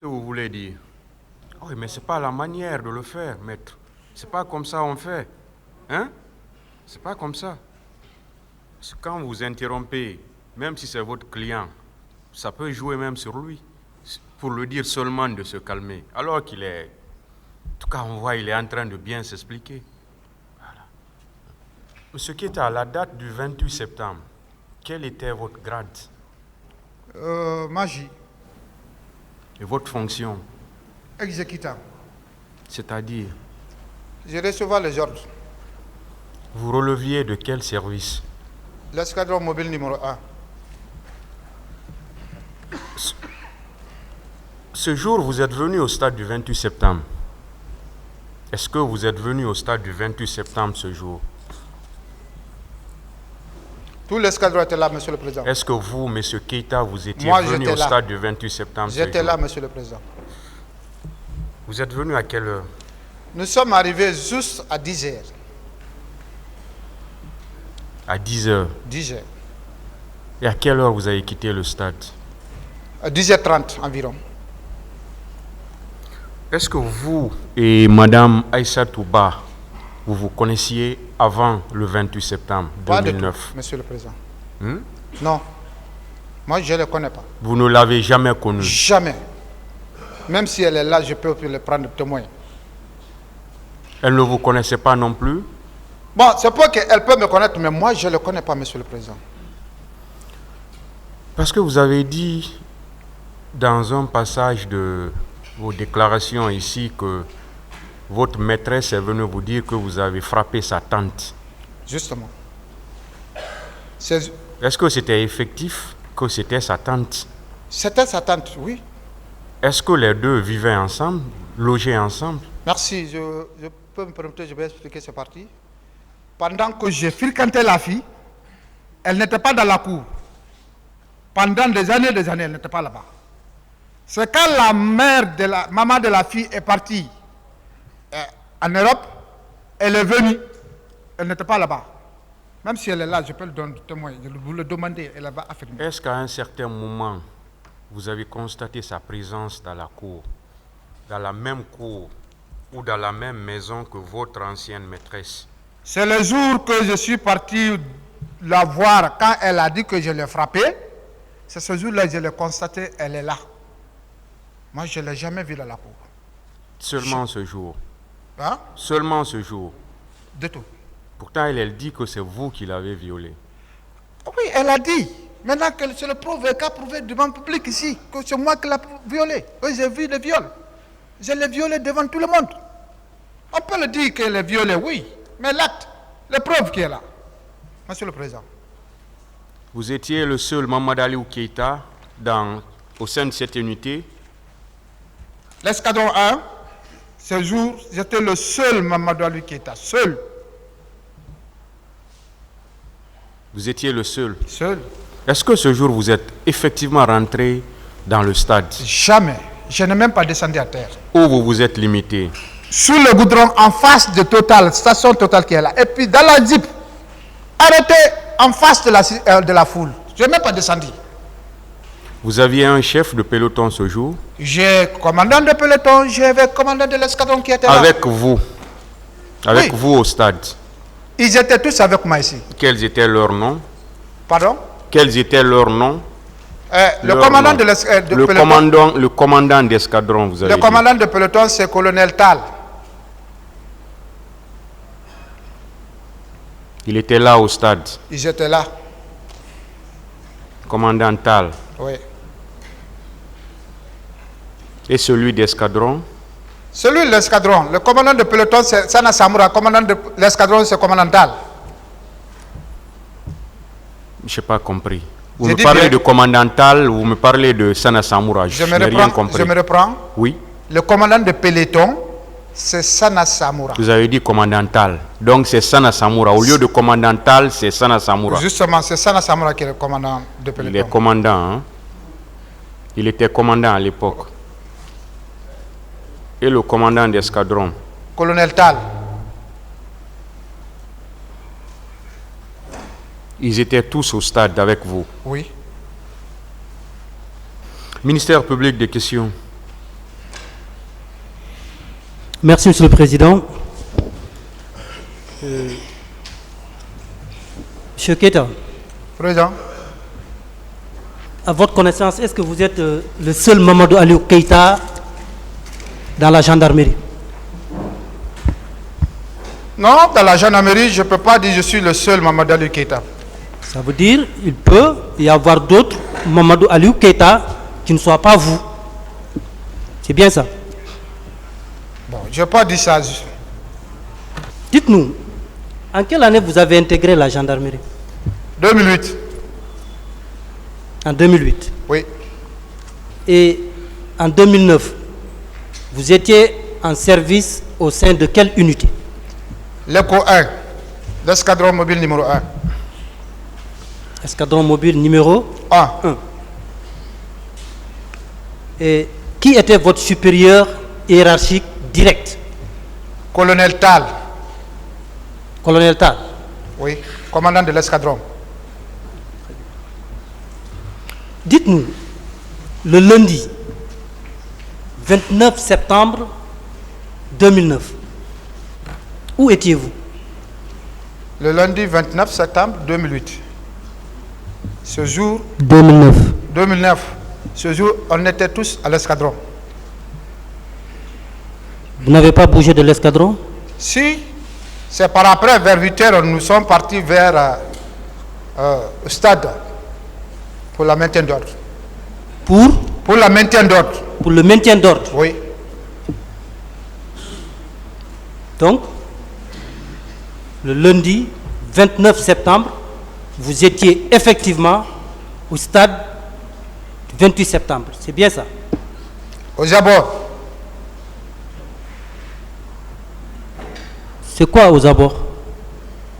que vous voulez dire? Oui, mais c'est pas la manière de le faire, maître. C'est pas comme ça on fait. Hein? C'est pas comme ça. Quand vous interrompez, même si c'est votre client, ça peut jouer même sur lui. Pour lui dire seulement de se calmer. Alors qu'il est... En tout cas, on voit qu'il est en train de bien s'expliquer. Voilà. Monsieur Keita, à la date du 28 septembre, quel était votre grade? Magie. Et votre fonction? Exécutant. C'est-à-dire? Je recevais les ordres. Vous releviez de quel service? L'escadron mobile numéro 1. Ce jour, vous êtes venu au stade du 28 septembre. Est-ce que vous êtes venu au stade du 28 septembre ce jour? Tout l'escadron était là, Monsieur le Président. Est-ce que vous, Monsieur Keita, vous étiez Moi, venu j'étais au là. stade du 28 septembre ce J'étais jour? là, Monsieur le Président. Vous êtes venu à quelle heure? Nous sommes arrivés juste à 10 heures. À 10 heures. 10 heures. Et à quelle heure vous avez quitté le stade? À 10h30 environ. Est-ce que vous et Madame Aïssa Touba, vous vous connaissiez avant le 28 septembre Pas de 2009? tout, Monsieur le Président. Hmm? Non. Moi, je ne le connais pas. Vous ne l'avez jamais connue? Jamais. Même si elle est là, je peux le prendre témoin. Elle ne vous connaissait pas non plus? Bon, c'est pas qu'elle peut me connaître, mais moi, je ne le connais pas, Monsieur le Président. Parce que vous avez dit dans un passage de vos déclarations ici que votre maîtresse est venue vous dire que vous avez frappé sa tante. Justement. Est-ce que c'était effectif que c'était sa tante? C'était sa tante, oui. Est-ce que les deux vivaient ensemble, logeaient ensemble? Merci, je peux me permettre, je vais expliquer cette partie. Pendant que j'ai fréquenté la fille, elle n'était pas dans la cour. Pendant des années, elle n'était pas là-bas. C'est quand la maman de la fille est partie en Europe, elle est venue, elle n'était pas là-bas. Même si elle est là, je peux le donner témoin, je vous le demander, elle va affirmer. Est-ce qu'à un certain moment, vous avez constaté sa présence dans la cour, dans la même cour ou dans la même maison que votre ancienne maîtresse? C'est le jour que je suis parti la voir, quand elle a dit que je l'ai frappée, c'est ce jour-là que je l'ai constaté, elle est là. Moi, je ne l'ai jamais vue dans la cour. Seulement ce jour? Hein? Seulement ce jour? De tout. Pourtant, elle dit que c'est vous qui l'avez violée. Oui, elle a dit. Maintenant que c'est le prouve, qu'a prouvé devant le public ici, que c'est moi qui l'ai violée. Oui, j'ai vu le viol. Je l'ai violée devant tout le monde. On peut le dire qu'elle est violée, oui. Mais l'acte, les preuves qui est là. Monsieur le Président. Vous étiez le seul Mamadou Aliou Keita au sein de cette unité? L'escadron 1, ce jour, j'étais le seul Mamadou Aliou Keita, seul. Vous étiez le seul? Seul. Est-ce que ce jour, vous êtes effectivement rentré dans le stade? Jamais. Je n'ai même pas descendu à terre. Où vous vous êtes limité? Sous le goudron, en face de Total, station Total qui est là. Et puis dans la Jeep, arrêté en face de la foule. Je n'ai même pas descendu. Vous aviez un chef de peloton ce jour? J'ai commandant de peloton, j'avais commandant de l'escadron qui était là. Avec vous? Avec Oui. vous au stade? Ils étaient tous avec moi ici. Quels étaient leurs noms? Pardon? Quels étaient leurs noms? Le commandant de peloton. Le commandant d'escadron, vous avez Le dit. commandant de peloton, c'est colonel Tal. Il était là au stade. Ils étaient là. Commandant Tal. Oui. Et celui d'escadron? Celui de l'escadron, le commandant de peloton, c'est Sana Samoura. Le commandant de l'escadron, c'est commandant Tal. Je n'ai pas compris. Vous J'ai me dit parlez bien. de commandant Tal, vous me parlez de Sana Samoura. Je n'ai rien compris. me reprends. Oui. Le commandant de peloton, c'est Sana Samoura. Vous avez dit commandant Tal. Donc c'est Sana Samoura. Au lieu de commandant Tal, c'est Sana Samoura. Justement, c'est Sana Samoura qui est le commandant de peloton. Il est commandant. Hein? Il était commandant à l'époque. Et le commandant d'escadron? Colonel Tal. Ils étaient tous au stade avec vous? Oui. Ministère public des questions. Merci, Monsieur le Président. Monsieur Keita, Président, à votre connaissance, est-ce que vous êtes le seul Mamadou Aliou Keita dans la gendarmerie? non, dans la gendarmerie, je ne peux pas dire que je suis le seul Mamadou Aliou Keita. Ça veut dire qu'il peut y avoir d'autres Mamadou Aliou Keita qui ne soient pas vous. C'est bien ça? Bon, je n'ai pas dit ça. Dites-nous, en quelle année vous avez intégré la gendarmerie? 2008. En 2008. Oui. Et en 2009, vous étiez en service au sein de quelle unité? L'ECO 1, l'escadron mobile numéro 1. Escadron mobile numéro 1. 1. Et qui était votre supérieur hiérarchique direct? Colonel Tal. Colonel Tal. Oui, commandant de l'escadron. Dites-nous, le lundi 29 septembre 2009, où étiez-vous? Le lundi 29 septembre 2008. Ce jour, 2009. Ce jour, on était tous à l'escadron. Vous n'avez pas bougé de l'escadron? Si, c'est par après, vers 8 heures, nous sommes partis vers le stade pour la maintien d'ordre. Pour la maintien d'ordre. Pour le maintien d'ordre. Oui. Donc, le lundi 29 septembre, vous étiez effectivement au stade du 28 septembre. C'est bien ça? Aux abords. C'est quoi aux abords?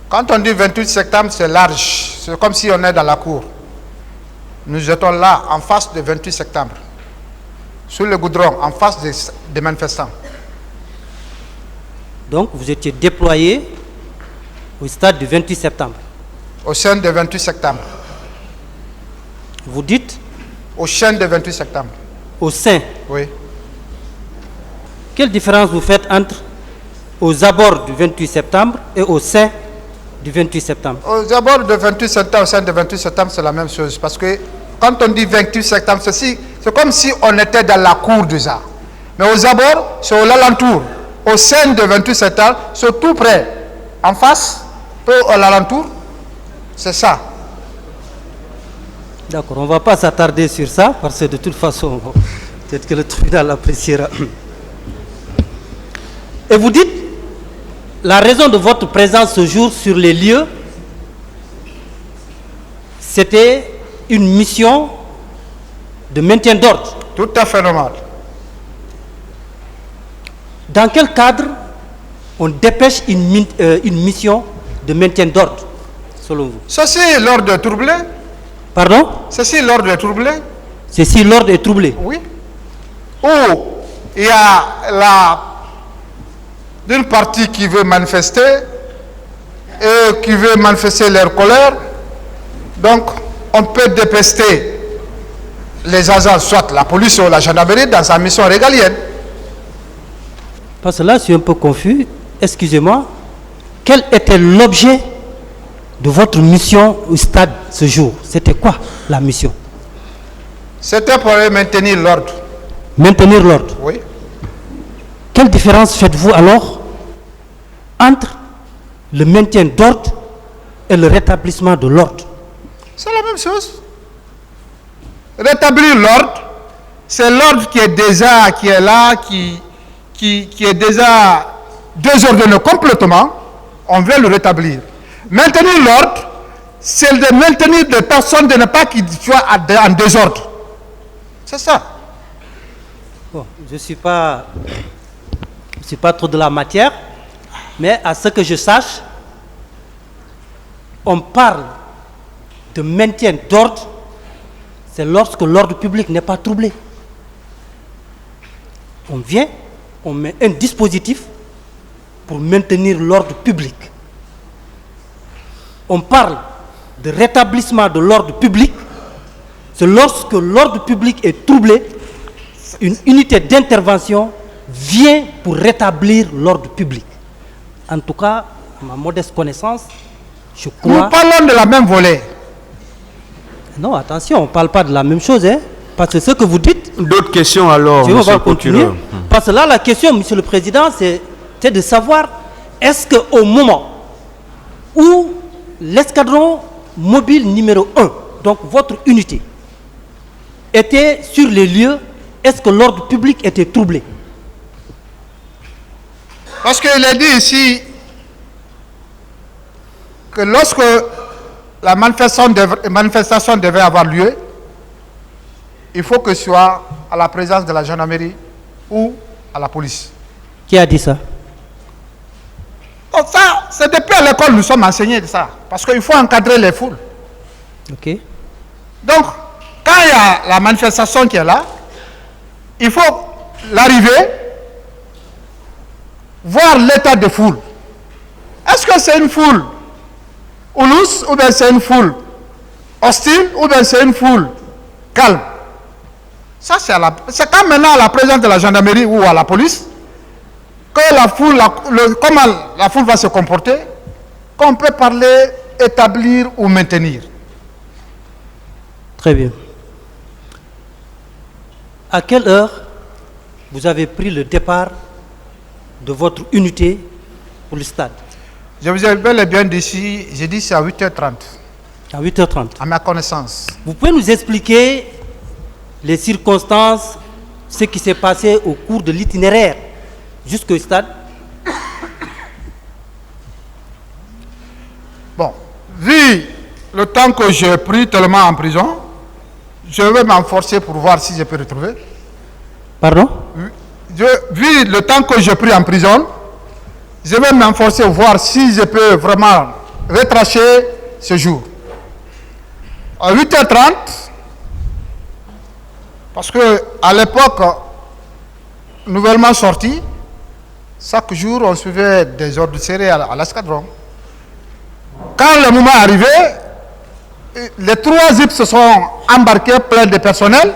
Quand on dit 28 septembre, c'est large. C'est comme si on est dans la cour. Nous étions là, en face du 28 septembre. Sur le goudron, en face des manifestants. Donc, vous étiez déployé au stade du 28 septembre. Au sein du 28 septembre. Vous dites? Au sein du 28 septembre. Au sein? Oui. Quelle différence vous faites entre aux abords du 28 septembre et au sein du 28 septembre? Aux abords du 28 septembre, au sein du 28 septembre, c'est la même chose. Parce que quand on dit 28 septembre, c'est comme si on était dans la cour déjà. Mais aux abords, c'est au alentour. Au sein du 28 septembre, c'est tout près. En face, peu à l'alentour, c'est ça. D'accord, on ne va pas s'attarder sur ça, parce que de toute façon, peut-être que le tribunal l'appréciera. Et vous dites, la raison de votre présence ce jour sur les lieux, c'était une mission de maintien d'ordre. Tout à fait normal. Dans quel cadre on dépêche une mission de maintien d'ordre, selon vous? Ceci est l'ordre troublé. Pardon? Ceci est l'ordre troublé. C'est si l'ordre est troublé? Oui. Ou il y a d'une partie qui veut manifester et qui veut manifester leur colère. Donc, on peut dépester les agents, soit la police ou la gendarmerie, dans sa mission régalienne. Parce que là, je suis un peu confus. Excusez-moi. Quel était l'objet de votre mission au stade ce jour? C'était quoi la mission? C'était pour maintenir l'ordre. Maintenir l'ordre? Oui. Quelle différence faites-vous alors entre le maintien d'ordre et le rétablissement de l'ordre? C'est la même chose. Rétablir l'ordre, c'est l'ordre qui est là, qui est déjà désordonné complètement. On veut le rétablir. Maintenir l'ordre, c'est de maintenir des personnes, de ne pas qu'ils soient en désordre. C'est ça. Bon, je ne suis pas trop de la matière, mais à ce que je sache, on parle de maintien d'ordre, c'est lorsque l'ordre public n'est pas troublé. On vient, on met un dispositif pour maintenir l'ordre public. On parle de rétablissement de l'ordre public, c'est lorsque l'ordre public est troublé, une unité d'intervention vient pour rétablir l'ordre public. En tout cas, à ma modeste connaissance, je crois... Nous parlons de la même volée. Non, attention, on ne parle pas de la même chose, hein, parce que ce que vous dites... D'autres questions alors, Je monsieur vais le continuer. procureur. Parce que là, la question, monsieur le président, c'est de savoir, est-ce qu'au moment où l'escadron mobile numéro 1, donc votre unité, était sur les lieux, est-ce que l'ordre public était troublé? Parce qu'il est dit ici que lorsque la manifestation devait avoir lieu, il faut que ce soit à la présence de la gendarmerie ou à la police. Qui a dit ça? Donc ça, c'est depuis à l'école que nous sommes enseignés de ça. Parce qu'il faut encadrer les foules. Ok. Donc, quand il y a la manifestation qui est là, il faut l'arrivée, voir l'état de foule. Est-ce que c'est une foule houlousse ou bien c'est une foule hostile ou bien c'est une foule calme? Ça, c'est quand maintenant à la présence de la gendarmerie ou à la police que la foule, comment la foule va se comporter, qu'on peut parler, établir ou maintenir. Très bien. À quelle heure vous avez pris le départ de votre unité pour le stade? Je vous ai bel et bien dit, j'ai dit c'est à 8h30. À 8h30. À ma connaissance. Vous pouvez nous expliquer les circonstances, ce qui s'est passé au cours de l'itinéraire jusqu'au stade? Bon, vu le temps que j'ai pris tellement en prison, je vais m'enforcer pour voir si je peux retrouver. Pardon? Vu le temps que j'ai pris en prison, je vais m'enforcer pour voir si je peux vraiment retracer ce jour. À 8h30, parce que à l'époque, nouvellement sorti, chaque jour on suivait des ordres serrés à l'escadron. Quand le moment est arrivé, les 3 zips se sont embarqués pleins de personnel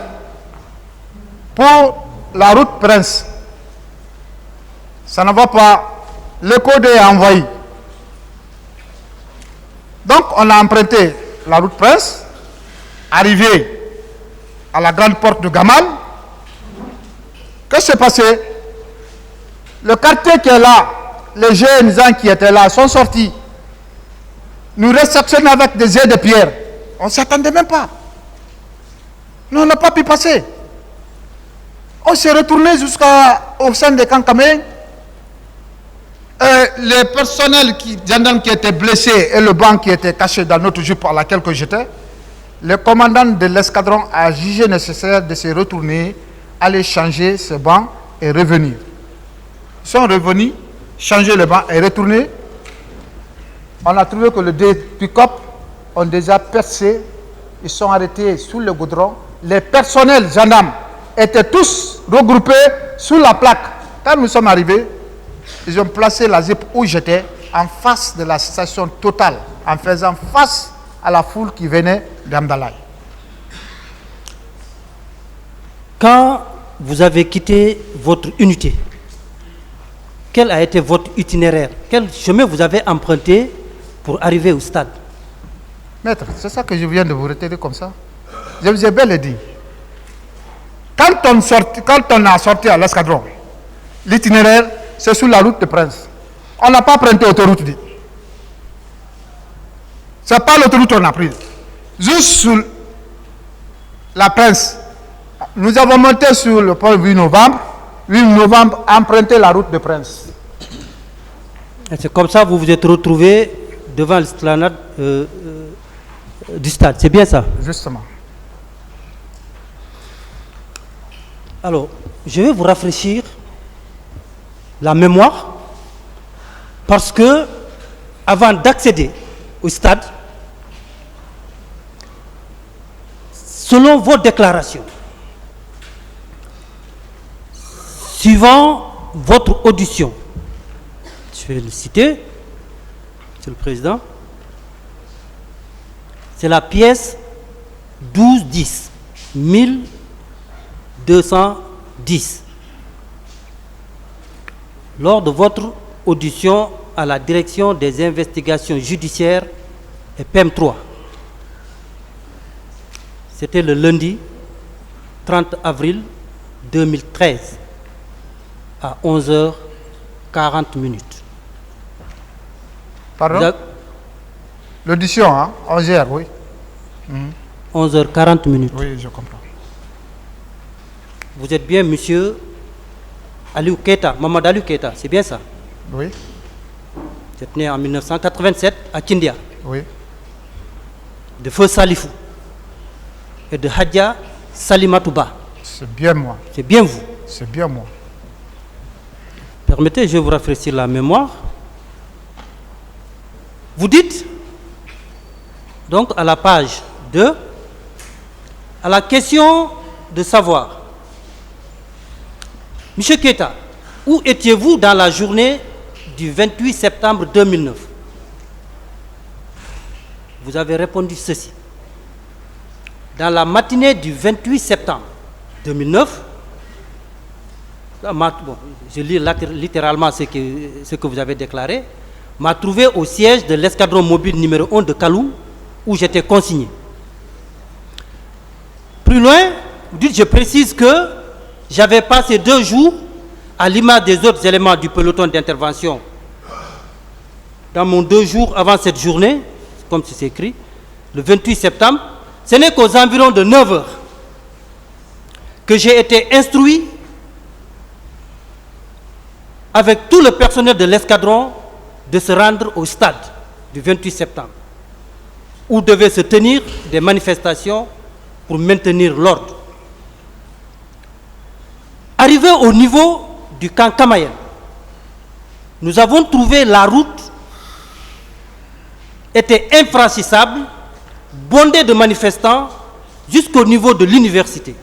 pour la route Prince. Ça ne va pas. Le code est envoyé. Donc on a emprunté la route Prince, arrivé à la grande porte de Gamal. Qu'est-ce qui s'est passé? Le quartier qui est là, les jeunes gens qui étaient là sont sortis. Nous réceptionnons avec des œufs de pierre. On ne s'attendait même pas. Nous, on n'a pas pu passer. On s'est retourné jusqu'au sein des Kankamé. Les personnels gendarmes qui étaient blessés et le banc qui était caché dans notre jupe à laquelle j'étais, le commandant de l'escadron a jugé nécessaire de se retourner, aller changer ce banc et revenir. Ils sont revenus, changer le banc et retourner. On a trouvé que les 2 pick-up ont déjà percé. Ils sont arrêtés sous le goudron. Les personnels gendarmes étaient tous regroupés sous la plaque. Quand nous sommes arrivés, ils ont placé la zip où j'étais, en face de la station Total, en faisant face à la foule qui venait d'Amdalaï. Quand vous avez quitté votre unité, quel a été votre itinéraire? Quel chemin vous avez emprunté pour arriver au stade? Maître, c'est ça que je viens de vous retenir comme ça. Je vous ai bel et dit. Quand on a sorti à l'escadron, l'itinéraire, c'est sur la route de Prince. On n'a pas emprunté l'autoroute. Ce n'est pas l'autoroute qu'on a pris. Juste sur la Prince. Nous avons monté sur le pont 8 novembre. 8 novembre, emprunté la route de Prince. Et c'est comme ça que vous vous êtes retrouvé devant l'esplanade du stade. C'est bien ça? Justement. Alors, je vais vous rafraîchir la mémoire parce que avant d'accéder au stade, selon vos déclarations, suivant votre audition, je vais le citer, Monsieur le Président, c'est la pièce 1210, 1210. lors de votre audition à la direction des investigations judiciaires et PM3. C'était le lundi 30 avril 2013 à 11h40. Pardon? L'audition, hein? 11h, oui. 11h40. Oui, je comprends. Vous êtes bien monsieur Aliou Keita, Mamadou Aliou Keita, c'est bien ça? Oui. Vous êtes né en 1987 à Kindia, Oui. de Feu Salifou et de Hadja Salimatouba. C'est bien moi. C'est bien vous. C'est bien moi. Permettez, je vais vous rafraîchir la mémoire. Vous dites, donc à la page 2, à la question de savoir, Monsieur Keita, où étiez-vous dans la journée du 28 septembre 2009? Vous avez répondu ceci. Dans la matinée du 28 septembre 2009, bon, je lis littéralement ce que vous avez déclaré, m'a trouvé au siège de l'escadron mobile numéro 1 de Kalou, où j'étais consigné. Plus loin, vous dites, je précise que j'avais passé 2 jours, à l'image des autres éléments du peloton d'intervention, dans mon 2 jours avant cette journée, comme c'est écrit, le 28 septembre, ce n'est qu'aux environs de 9 h que j'ai été instruit avec tout le personnel de l'escadron de se rendre au stade du 28 septembre, où devaient se tenir des manifestations pour maintenir l'ordre. Arrivé au niveau du camp Kamayen, nous avons trouvé la route était infranchissable, bondée de manifestants jusqu'au niveau de l'université.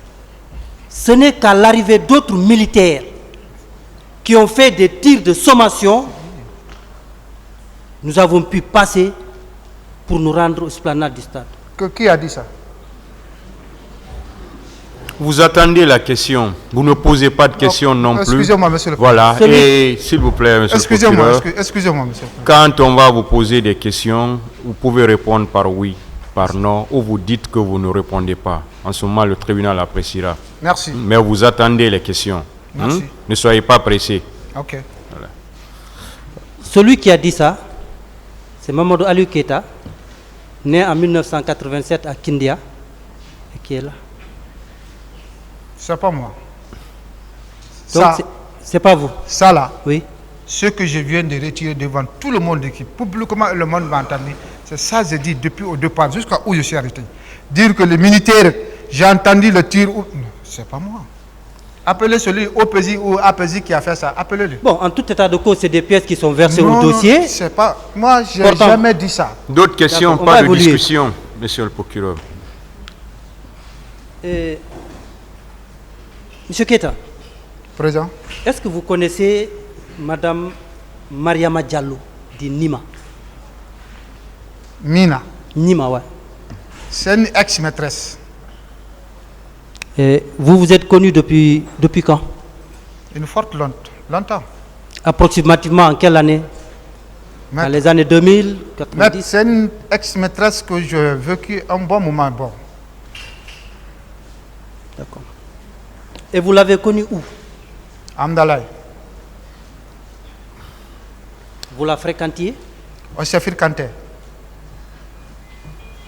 Ce n'est qu'à l'arrivée d'autres militaires qui ont fait des tirs de sommation, nous avons pu passer pour nous rendre aux esplanade du stade. Qui a dit ça? Vous attendez la question. Vous ne posez pas de questions non plus. Excusez-moi, monsieur le Voilà. Et s'il vous plaît, monsieur le procureur, excusez-moi, monsieur. quand on va vous poser des questions, vous pouvez répondre par oui, par non, ou vous dites que vous ne répondez pas. En ce moment, le tribunal appréciera. Merci. Mais vous attendez les questions. Merci. Ne soyez pas pressés. Ok. Voilà. Celui qui a dit ça, c'est Mamadou Aliou Keita, né en 1987 à Kindia, et qui est là. C'est pas moi. Donc, Ça, c'est pas vous? ça là, Oui. ce que je viens de retirer devant tout le monde qui publiquement le monde m'a entendu, c'est ça que j'ai dit depuis au départ jusqu'à où je suis arrêté. Dire que les militaires, j'ai entendu le tir, non, c'est pas moi. Appelez celui OPJ ou APJ qui a fait ça, appelez-le. Bon, en tout état de cause, c'est des pièces qui sont versées Non, au dossier. C'est pas, moi j'ai Pourtant, jamais dit ça. D'autres questions, D'accord, on pas va de évoluer. discussion, monsieur le procureur. Monsieur Keita, Président, est-ce que vous connaissez Madame Mariama Diallo de Nima? Mina, Nima, ouais. c'est une ex-maîtresse. Et vous vous êtes connu depuis quand? Une forte longtemps. Approximativement en quelle année? Dans les années 2000, Mais 90? c'est une ex-maîtresse que j'ai vécu un bon moment. Bon. D'accord. Et vous l'avez connue où? Amdalaï. Vous la fréquentiez? On s'est fréquenté.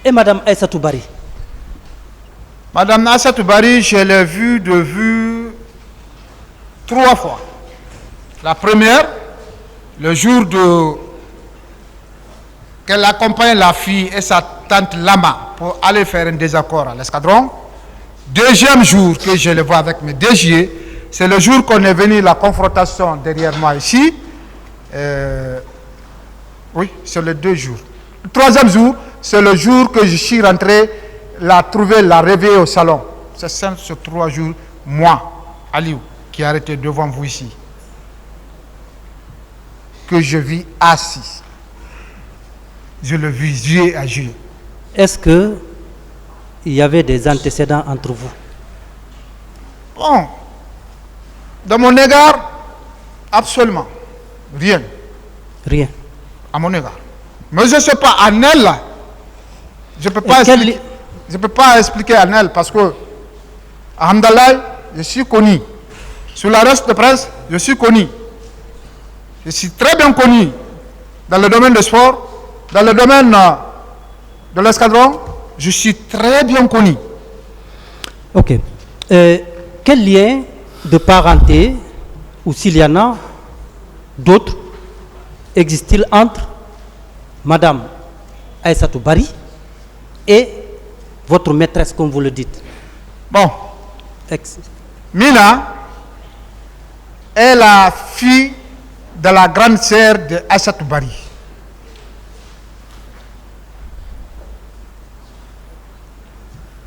Et Madame Aïssatou Bari? Madame Aïssatou Bari, je l'ai vue de vue 3 fois. La première, le jour qu'elle accompagne la fille et sa tante Lama pour aller faire un désaccord à l'escadron. Deuxième jour que je le vois avec mes DG, c'est le jour qu'on est venu la confrontation derrière moi ici. Oui, c'est les 2 jours. Le troisième jour, c'est le jour que je suis rentré, la trouver, la réveiller au salon. C'est ça, ce 3 jours, moi, Aliou, qui est arrêté devant vous ici, que je vis assis. Je le vis juillet à juillet. Est-ce que il y avait des antécédents entre vous? Bon, dans mon égard, Absolument. Rien. Rien. À mon égard. Mais je ne sais pas, en elle, je ne peux pas expliquer en elle parce que, à Hamdallah, je suis connu. Sur la reste de presse, je suis connu. Je suis très bien connu dans le domaine du sport, dans le domaine de l'escadron, je suis très bien connu. Ok. Quel lien de parenté, ou s'il y en a d'autres, existe-t-il entre Madame Aïssatou Bari et votre maîtresse, comme vous le dites? Bon. Mina est la fille de la grande sœur de Aïssatou Bari.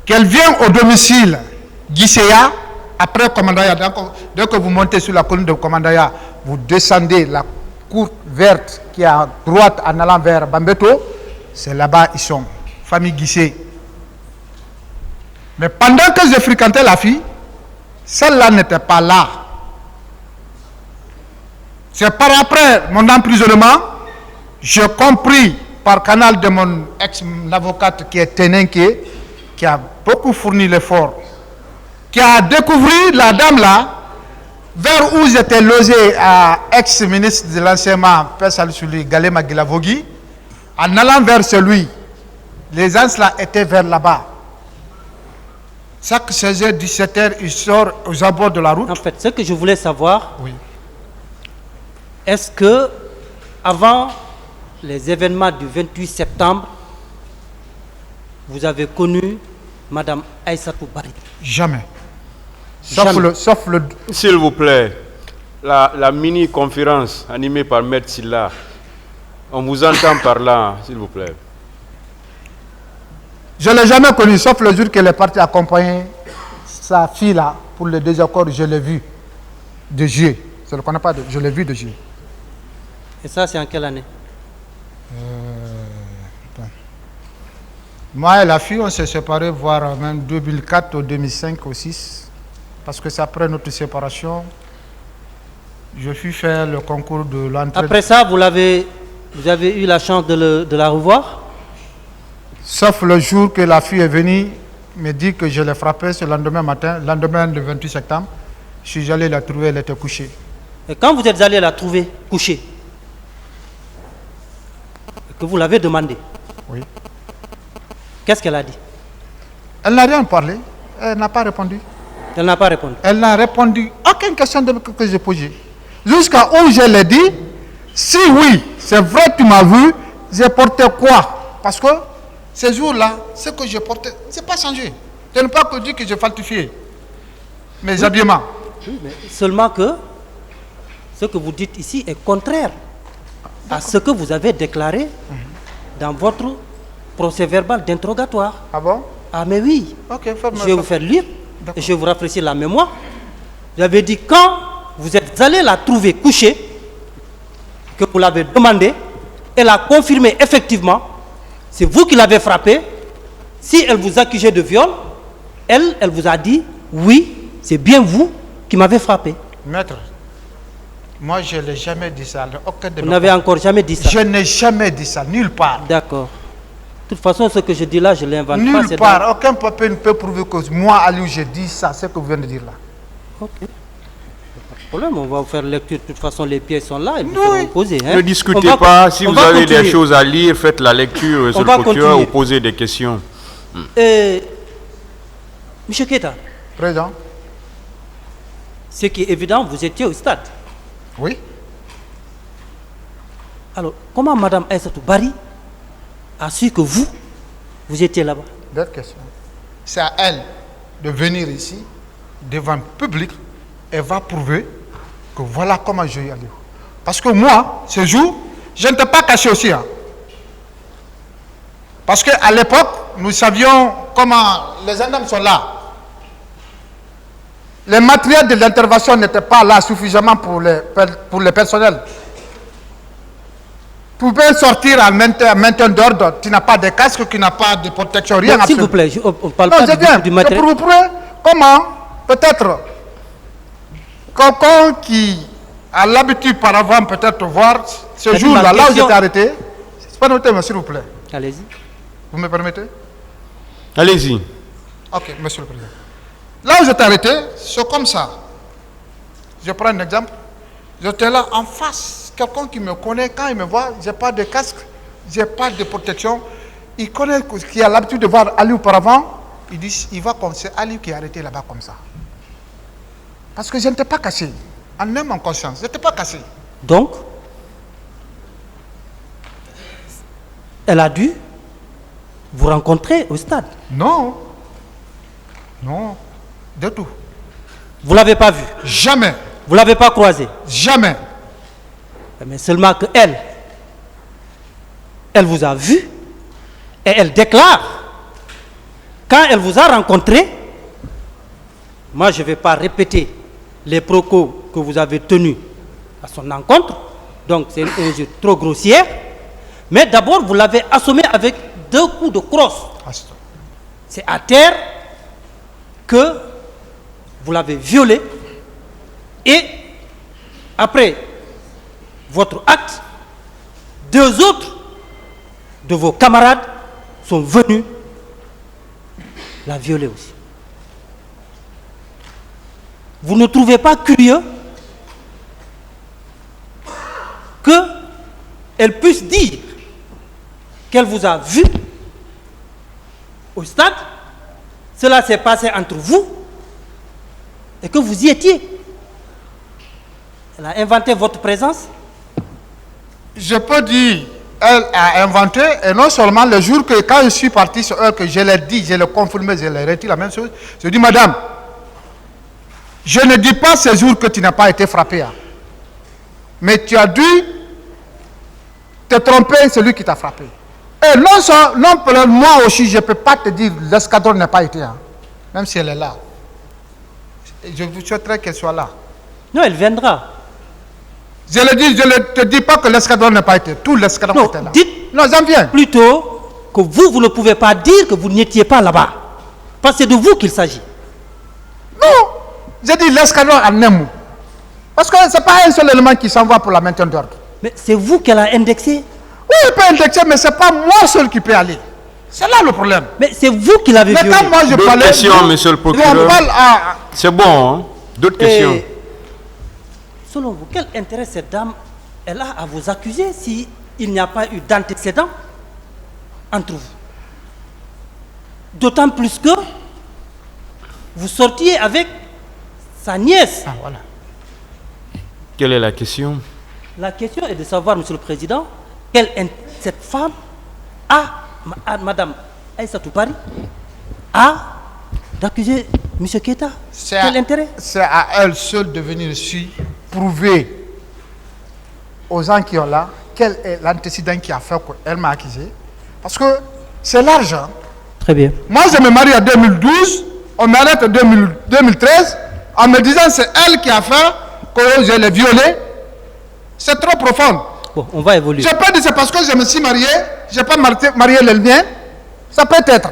Qu'elle vient au domicile Guisséa, après Commandaya, dès que vous montez sur la colline de Commandaya, vous descendez la cour verte qui est à droite en allant vers Bambeto, c'est là-bas ils sont, famille Guissé. Mais pendant que je fréquentais la fille, celle-là n'était pas là. C'est par après mon emprisonnement, j'ai compris par canal de mon ex-avocate qui est Ténenké, qui a beaucoup fourni l'effort, qui a découvert la dame là, vers où j'étais logé à ex-ministre de l'enseignement, Père Saloussouli, Galema Guilavogui, en allant vers celui, les gens là étaient vers là-bas. Chaque 16h, 17h, il sort aux abords de la route. En fait, ce que je voulais savoir, oui. Est-ce que, avant les événements du 28 septembre, vous avez connu Madame Aïssatou Bari? Jamais. Jamais. Sauf le... S'il vous plaît, la mini-conférence animée par Maître Silla, on vous entend par là, s'il vous plaît. Je ne l'ai jamais connu, sauf le jour qu'elle est partie accompagner sa fille là pour le désaccord, je l'ai vu de Dieu. Je ne le connais pas, je l'ai vu de Dieu. Et ça, c'est en quelle année? Moi et la fille, on s'est séparés, voire même 2004 ou 2005 ou 2006. Parce que c'est après notre séparation, je fus faire le concours de l'entrée. Après ça, vous avez eu la chance de la revoir? Sauf le jour que la fille est venue me dit que je l'ai frappée ce lendemain matin, lendemain du 28 septembre. Je suis allé la trouver, elle était couchée. Et quand vous êtes allé la trouver couchée, que vous l'avez demandé, oui. Qu'est-ce qu'elle a dit? Elle n'a rien parlé, elle n'a pas répondu. Elle n'a pas répondu. Elle n'a répondu aucune question que j'ai posée. Jusqu'à où je l'ai dit, si oui, c'est vrai que tu m'as vu, j'ai porté quoi? Parce que ces jours-là, ce que je portais, ce n'est pas changé. Je ne peux pas dire que j'ai falsifié mes habillements. Oui, mais seulement que ce que vous dites ici est contraire à ce que vous avez déclaré dans votre procès verbal d'interrogatoire. Ah bon? Ah mais oui. Ok, je vais vous faire lire et je vais vous rafraîchir la mémoire. J'avais dit quand vous êtes allé la trouver couchée, que vous l'avez demandé, elle a confirmé effectivement, c'est vous qui l'avez frappée. Si elle vous accusait de viol, elle vous a dit oui, c'est bien vous qui m'avez frappé. Maître, moi je ne l'ai jamais dit ça. Vous n'avez encore jamais dit ça? Je n'ai jamais dit ça, nulle part. D'accord. De toute façon, ce que je dis là, je ne l'invente pas. Nulle part, aucun papier ne peut prouver que moi, Aliou, j'ai dit ça, ce que vous venez de dire là. Ok. Pas de problème, on va vous faire lecture. De toute façon, les pièces sont là et vous seront posées. Ne discutez pas. Si vous avez des choses à lire, faites la lecture sur le procureur ou posez des questions. M. Keita. Président. Ce qui est évident, vous étiez au stade. Oui. Alors, comment Mme Aïssatou Bari a su que vous étiez là-bas? D'autres questions. C'est à elle de venir ici, devant le public, et va prouver que voilà comment je y allais. Parce que moi, ce jour, je ne t'ai pas caché aussi. Hein. Parce qu'à l'époque, nous savions comment les gendarmes sont là. Les matériels de l'intervention n'étaient pas là suffisamment pour les personnels. Tu peux sortir en maintien d'ordre, tu n'as pas de casque, tu n'as pas de protection, rien. S'il vous plaît, on ne parle non, pas du matériel. Pour vous prouver comment, peut-être, quelqu'un qui a l'habitude par avant peut-être de voir ce C'est jour-là, ma là où question. j'étais arrêté. C'est pas noté, s'il vous plaît. Allez-y. Vous me permettez? Allez-y. Ok, monsieur le président. Là où j'étais arrêté, c'est comme ça. Je prends un exemple. J'étais là en face. Quelqu'un qui me connaît, quand il me voit, j'ai pas de casque, j'ai pas de protection. Il connaît qui a l'habitude de voir Ali auparavant. Il dit, il va comme c'est Ali qui est arrêté là-bas comme ça. Parce que je n'étais pas caché. En âme, en conscience, je n'étais pas caché. Donc, elle a dû vous rencontrer au stade. Non. Non. De tout. Vous ne l'avez pas vu. Jamais. Vous ne l'avez pas croisé. Jamais. Mais seulement que elle vous a vu et elle déclare, quand elle vous a rencontré, moi je ne vais pas répéter les propos que vous avez tenus à son encontre, donc c'est une injure trop grossière, mais d'abord vous l'avez assommé avec 2 coups de crosse. C'est à terre que vous l'avez violé et après votre acte, 2 autres de vos camarades sont venus la violer aussi. Vous ne trouvez pas curieux qu'elle puisse dire qu'elle vous a vu au stade, cela s'est passé entre vous et que vous y étiez? Elle a inventé votre présence? Je peux dire, elle a inventé, et non seulement le jour que, quand je suis parti sur elle, que je l'ai dit, je l'ai confirmé, je l'ai retiré, la même chose, je dis, madame, je ne dis pas ce jour que tu n'as pas été frappé, hein. Mais tu as dû te tromper, celui qui t'a frappé. Et non seulement, moi aussi, je ne peux pas te dire, l'escadron n'a pas été, hein, même si elle est là. Je vous souhaiterais qu'elle soit là. Non, elle viendra. Je ne te dis pas que l'escadron n'a pas été. Tout l'escadron Non, était là. dites Non, j'en viens. plutôt que vous ne pouvez pas dire que vous n'étiez pas là-bas. Parce que c'est de vous qu'il s'agit. Non. J'ai dit l'escadron en un mot. Parce que ce n'est pas un seul élément qui s'envoie pour la maintien d'ordre. Mais c'est vous qu'elle a indexé. Oui, il peut indexer, mais ce n'est pas moi seul qui peut aller. C'est là le problème. Mais c'est vous qui l'avez Mais violé. quand moi je D'autres parlais... questions, monsieur le procureur. On parle à... C'est bon, hein? D'autres questions. Et selon vous, quel intérêt cette dame elle a à vous accuser s'il n'y a pas eu d'antécédent entre vous? D'autant plus que vous sortiez avec sa nièce. Ah, voilà. Quelle est la question? La question est de savoir, monsieur le président, cette femme Madame Aïssatou Pari, d'accuser M. Keita. Quel intérêt? C'est à elle seule de venir ici prouver aux gens qui sont là quel est l'antécédent qui a fait qu'elle m'a accusé. Parce que c'est l'argent. Très bien. Moi, je me marie en 2012, on m'arrête en 2013, en me disant c'est elle qui a fait que je l'ai violée. C'est trop profond. Bon, on va évoluer. Je peux dire c'est parce que je me suis marié, je n'ai pas marié le mien. Ça peut être.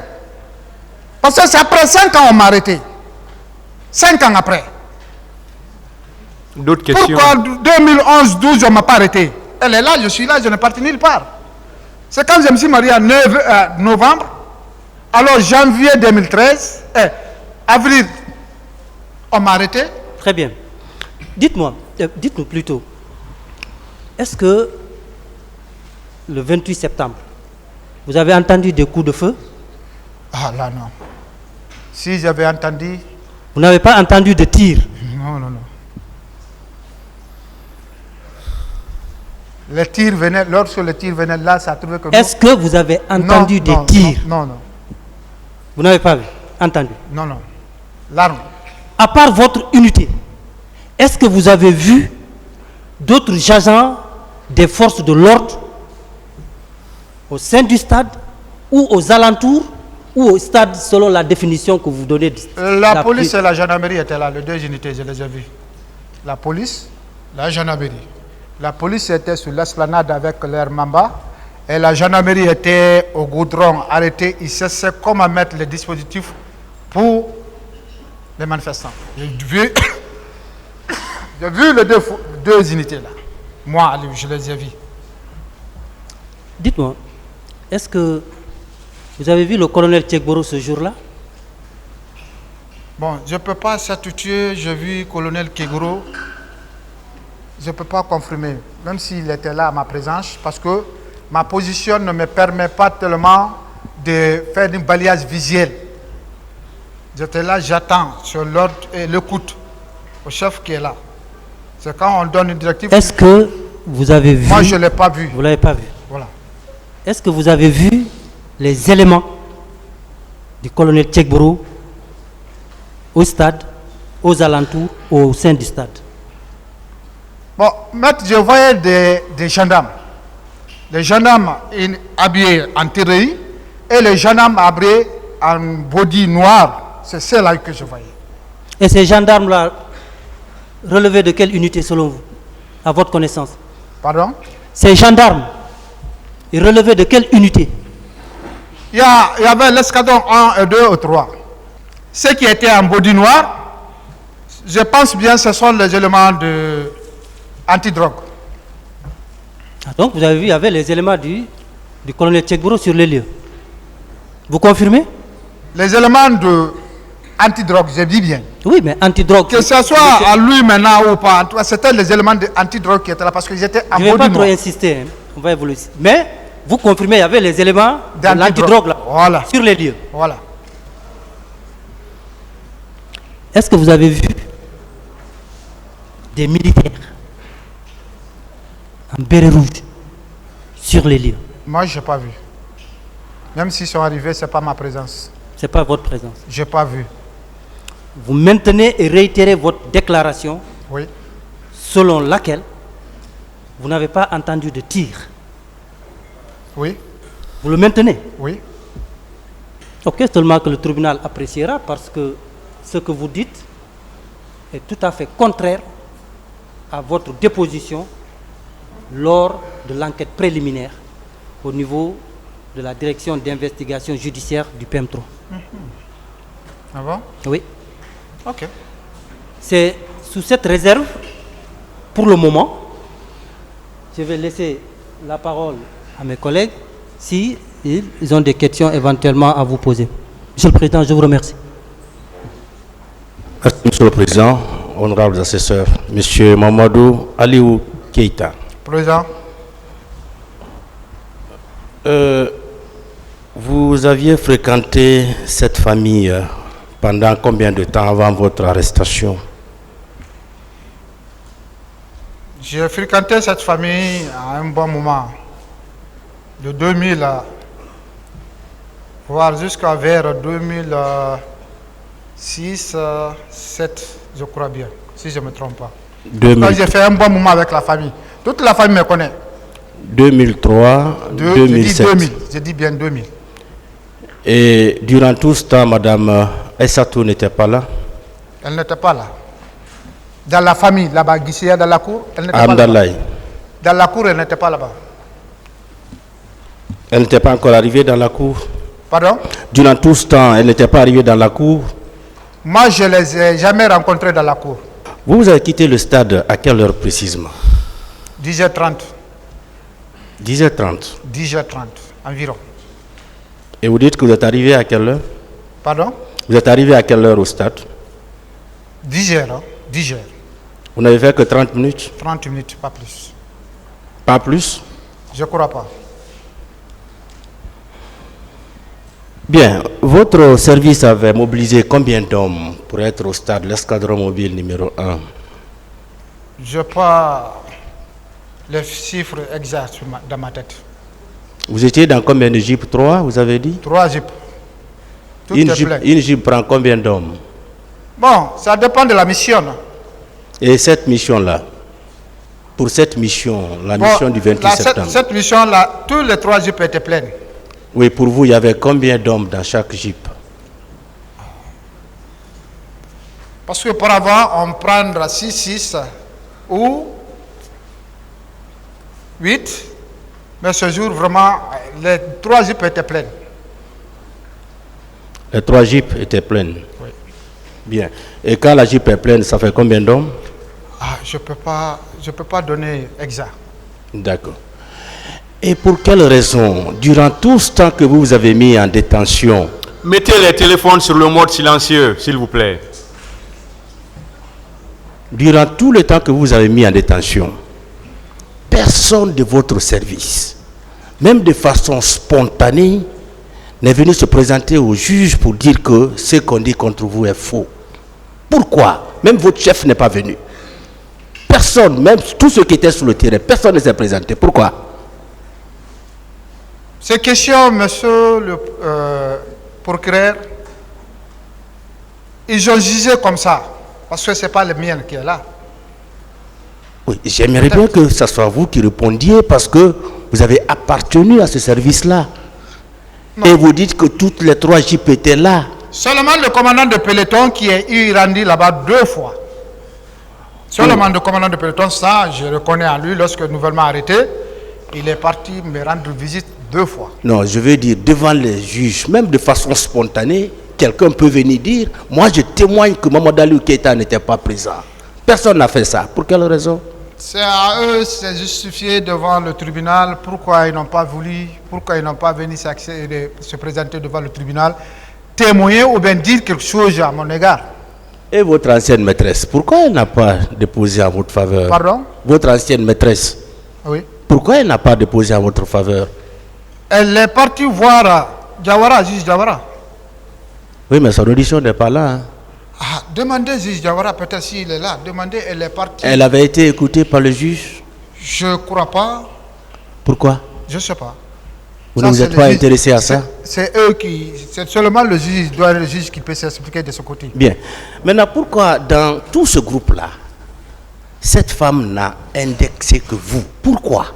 Parce que c'est après 5 ans on m'a arrêté. 5 ans après. D'autres questions? Pourquoi 2011-12 on ne m'a pas arrêté? Elle est là, je suis là, je n'ai parti nulle part. C'est quand je me suis marié en novembre. Alors janvier 2013, avril, on m'a arrêté. Très bien. Dites-nous plutôt, est-ce que le 28 septembre, vous avez entendu des coups de feu? Ah là non. Si j'avais entendu... Vous n'avez pas entendu de tir? Non, non, non. Les tirs venaient, lorsque les tirs venaient là, ça a trouvé que... Est-ce que vous avez entendu des tirs? Non, non. Vous n'avez pas entendu? Non, non. L'arme. À part votre unité, est-ce que vous avez vu d'autres agents des forces de l'ordre au sein du stade ou aux alentours ou au stade selon la définition que vous donnez? La police et la gendarmerie étaient là, les 2 unités, je les ai vues. La police, la gendarmerie. La police était sur l'esplanade avec leur mamba et la gendarmerie était au goudron, arrêtée. Ils cherchaient comment mettre les dispositifs pour les manifestants. J'ai vu les 2 unités-là. Moi, je les ai vus. Dites-moi, est-ce que vous avez vu le colonel Tchegboro ce jour-là? Bon, je ne peux pas s'attuer, j'ai vu le colonel Kegoro. Je ne peux pas confirmer, même s'il était là à ma présence, parce que ma position ne me permet pas tellement de faire un balayage visuel. J'étais là, j'attends sur l'ordre et l'écoute au chef qui est là. C'est quand on donne une directive. Est-ce que vous avez vu? Moi, je ne l'ai pas vu. Vous ne l'avez pas vu? Voilà. Est-ce que vous avez vu les éléments du colonel Tchegboro au stade, aux alentours, au sein du stade? Bon, maître, je voyais des gendarmes. Les gendarmes habillés en terrerie et les gendarmes habillés en body noir. C'est cela que je voyais. Et ces gendarmes-là relevaient de quelle unité selon vous, à votre connaissance? Pardon? Ces gendarmes, ils relevaient de quelle unité? Il y avait l'escadron 1 et 2 ou 3. Ceux qui étaient en body noir, je pense bien que ce sont les éléments de anti-drogue. Ah, donc vous avez vu, il y avait les éléments du colonel Tchegboro sur les lieux. Vous confirmez? Les éléments de anti-drogue, je dis bien. Oui, mais anti-drogue. Que ce soit à lui maintenant ou pas, en tout cas, c'était les éléments de anti-drogue qui étaient là parce qu'ils étaient en Je body ne vais pas noir. trop insister, hein. On va évoluer. Mais vous confirmez, il y avait les éléments de l'antidrogue là, Voilà. sur les lieux. Voilà. Est-ce que vous avez vu des militaires en béret rouge sur les lieux? Moi, je n'ai pas vu. Même s'ils sont arrivés, ce n'est pas ma présence. Ce n'est pas votre présence. Je n'ai pas vu. Vous maintenez et réitérez votre déclaration Oui. selon laquelle vous n'avez pas entendu de tir. Oui. Vous le maintenez? Oui. Ok, seulement que le tribunal appréciera parce que ce que vous dites est tout à fait contraire à votre déposition lors de l'enquête préliminaire au niveau de la direction d'investigation judiciaire du PM3. Ah bon? Oui. Ok. C'est sous cette réserve, pour le moment, je vais laisser la parole à mes collègues si ils ont des questions éventuellement à vous poser. Monsieur le Président, je vous remercie. Merci, Monsieur le Président, honorables assesseurs, Monsieur Mamadou Aliou Keïta. Président. Vous aviez fréquenté cette famille pendant combien de temps avant votre arrestation? J'ai fréquenté cette famille à un bon moment, de 2000 voire jusqu'à vers 2006, 2007, je crois bien, si je ne me trompe pas. Quand j'ai fait un bon moment avec la famille. Toute la famille me connaît. 2003, 2007. Je dis bien 2000. Et durant tout ce temps, Madame Aïssatou n'était pas là? Elle n'était pas là. Dans la famille, là-bas, Guissière, dans la cour, elle n'était pas là-bas. Dans la cour, elle n'était pas là-bas. Elle n'était pas encore arrivée dans la cour? Pardon? Durant tout ce temps, elle n'était pas arrivée dans la cour? Moi, je ne les ai jamais rencontrés dans la cour. Vous avez quitté le stade à quelle heure précisément? 10h30. 10h30. 10h30, environ. Et vous dites que vous êtes arrivé à quelle heure? Pardon? Vous êtes arrivé à quelle heure au stade? 10h, hein? 10h. Vous n'avez fait que 30 minutes? 30 minutes, pas plus. Pas plus? Je ne crois pas. Bien, votre service avait mobilisé combien d'hommes pour être au stade, l'escadron mobile numéro 1? Je n'ai pas les chiffres exacts dans ma tête. Vous étiez dans combien de jeeps? 3, vous avez dit? 3 jeeps. Tout est plein. Une jeep prend combien d'hommes? Bon, ça dépend de la mission. Et cette mission-là, pour cette mission, la mission du 28 septembre. Cette mission-là, tous les 3 jeeps étaient pleins. Oui, pour vous, il y avait combien d'hommes dans chaque jeep? Parce que pour avoir, on prendra 6 ou 8. Mais ce jour, vraiment, les 3 jeeps étaient pleins. Les 3 jeeps étaient pleines? Oui. Bien. Et quand la jeep est pleine, ça fait combien d'hommes? Je peux pas donner exact. D'accord. Et pour quelle raison, durant tout ce temps que vous avez mis en détention, Mettez les téléphones sur le mode silencieux, s'il vous plaît. durant tout le temps que vous avez mis en détention, personne de votre service, même de façon spontanée, n'est venu se présenter au juge pour dire que ce qu'on dit contre vous est faux. Pourquoi? Même votre chef n'est pas venu. Personne, même tous ceux qui étaient sur le terrain, personne ne s'est présenté. Pourquoi? Ces questions, monsieur le procureur, ils ont jugé comme ça, parce que ce n'est pas le mien qui est là. Oui, j'aimerais bien que ce soit vous qui répondiez parce que vous avez appartenu à ce service-là. Et vous dites que toutes les 3 jeeps étaient là. Seulement le commandant de peloton qui est rendu là-bas 2 fois. Seulement le commandant de peloton, ça, je reconnais en lui, lorsque nouvellement arrêté, il est parti me rendre visite 2 fois. Non, je veux dire, devant les juges, même de façon spontanée, quelqu'un peut venir dire, moi je témoigne que Mamadou Aliou Keïta n'était pas présent. Personne n'a fait ça. Pour quelle raison? C'est à eux, c'est justifié devant le tribunal, pourquoi ils n'ont pas voulu, pourquoi ils n'ont pas venu se présenter devant le tribunal, témoigner ou bien dire quelque chose à mon égard. Et votre ancienne maîtresse, pourquoi elle n'a pas déposé en votre faveur? Pardon? Votre ancienne maîtresse, Oui. pourquoi elle n'a pas déposé en votre faveur? Elle est partie voir Diawara, juge Diawara. Oui, mais son audition n'est pas là. Hein. Ah, demandez juge Diawara, peut-être s'il est là. Demandez, elle est partie. Elle avait été écoutée par le juge? Je ne crois pas. Pourquoi? Je ne sais pas. Vous Ça, ne vous c'est êtes le pas juge. intéressé à ça? C'est eux qui... C'est seulement le juge, le juge qui peut s'expliquer de ce côté. Bien. Maintenant, pourquoi dans tout ce groupe-là, cette femme n'a indexé que vous? Pourquoi?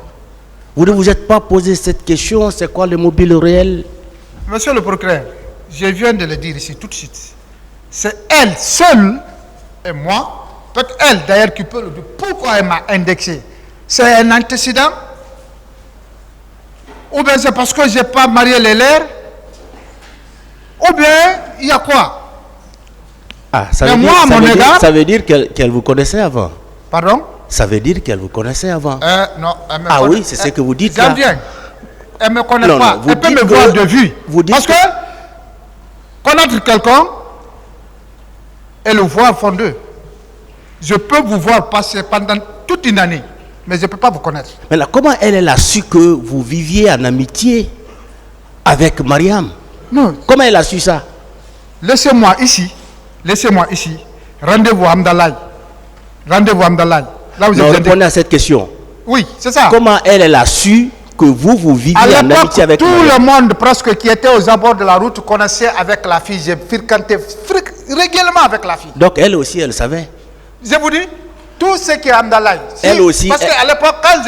Vous ne vous êtes pas posé cette question, c'est quoi le mobile réel? Monsieur le procureur, je viens de le dire ici tout de suite. C'est elle seule et moi, peut-être elle d'ailleurs qui peut le dire. Pourquoi elle m'a indexé? C'est un antécédent? Ou bien c'est parce que je n'ai pas marié les lèvres? Ou bien il y a quoi? Ah, ça Mais veut moi, dire, à mon égard... ça veut dire qu'elle vous connaissait avant? Pardon? Ça veut dire qu'elle vous connaissait avant? Non, elle me Ah connaît. oui, c'est ce que vous dites J'en là. viens. Elle ne me connaît Non, pas. non, vous Elle peut dites me que- voir de vue. vous dites Parce que connaître quelqu'un et le voir font deux. Je peux vous voir passer pendant toute une année, mais je ne peux pas vous connaître. Maintenant, comment elle a su que vous viviez en amitié avec Mariam? Non, Comment elle a su ça? laissez-moi ici. Laissez-moi ici. Rendez-vous à Amdalaï. Rendez-vous à Amdalaï. Là où Non, je répondez à cette question. Oui, c'est ça. Comment elle a su que vous viviez À en l'époque, amitié avec tout Mariam? le monde presque qui était aux abords de la route connaissait avec la fille. J'ai fréquenté régulièrement avec la fille. Donc elle aussi, elle savait. Je vous dis, tout ce qui est Amdalaï. Elle aussi, Parce qu'à l'époque, quand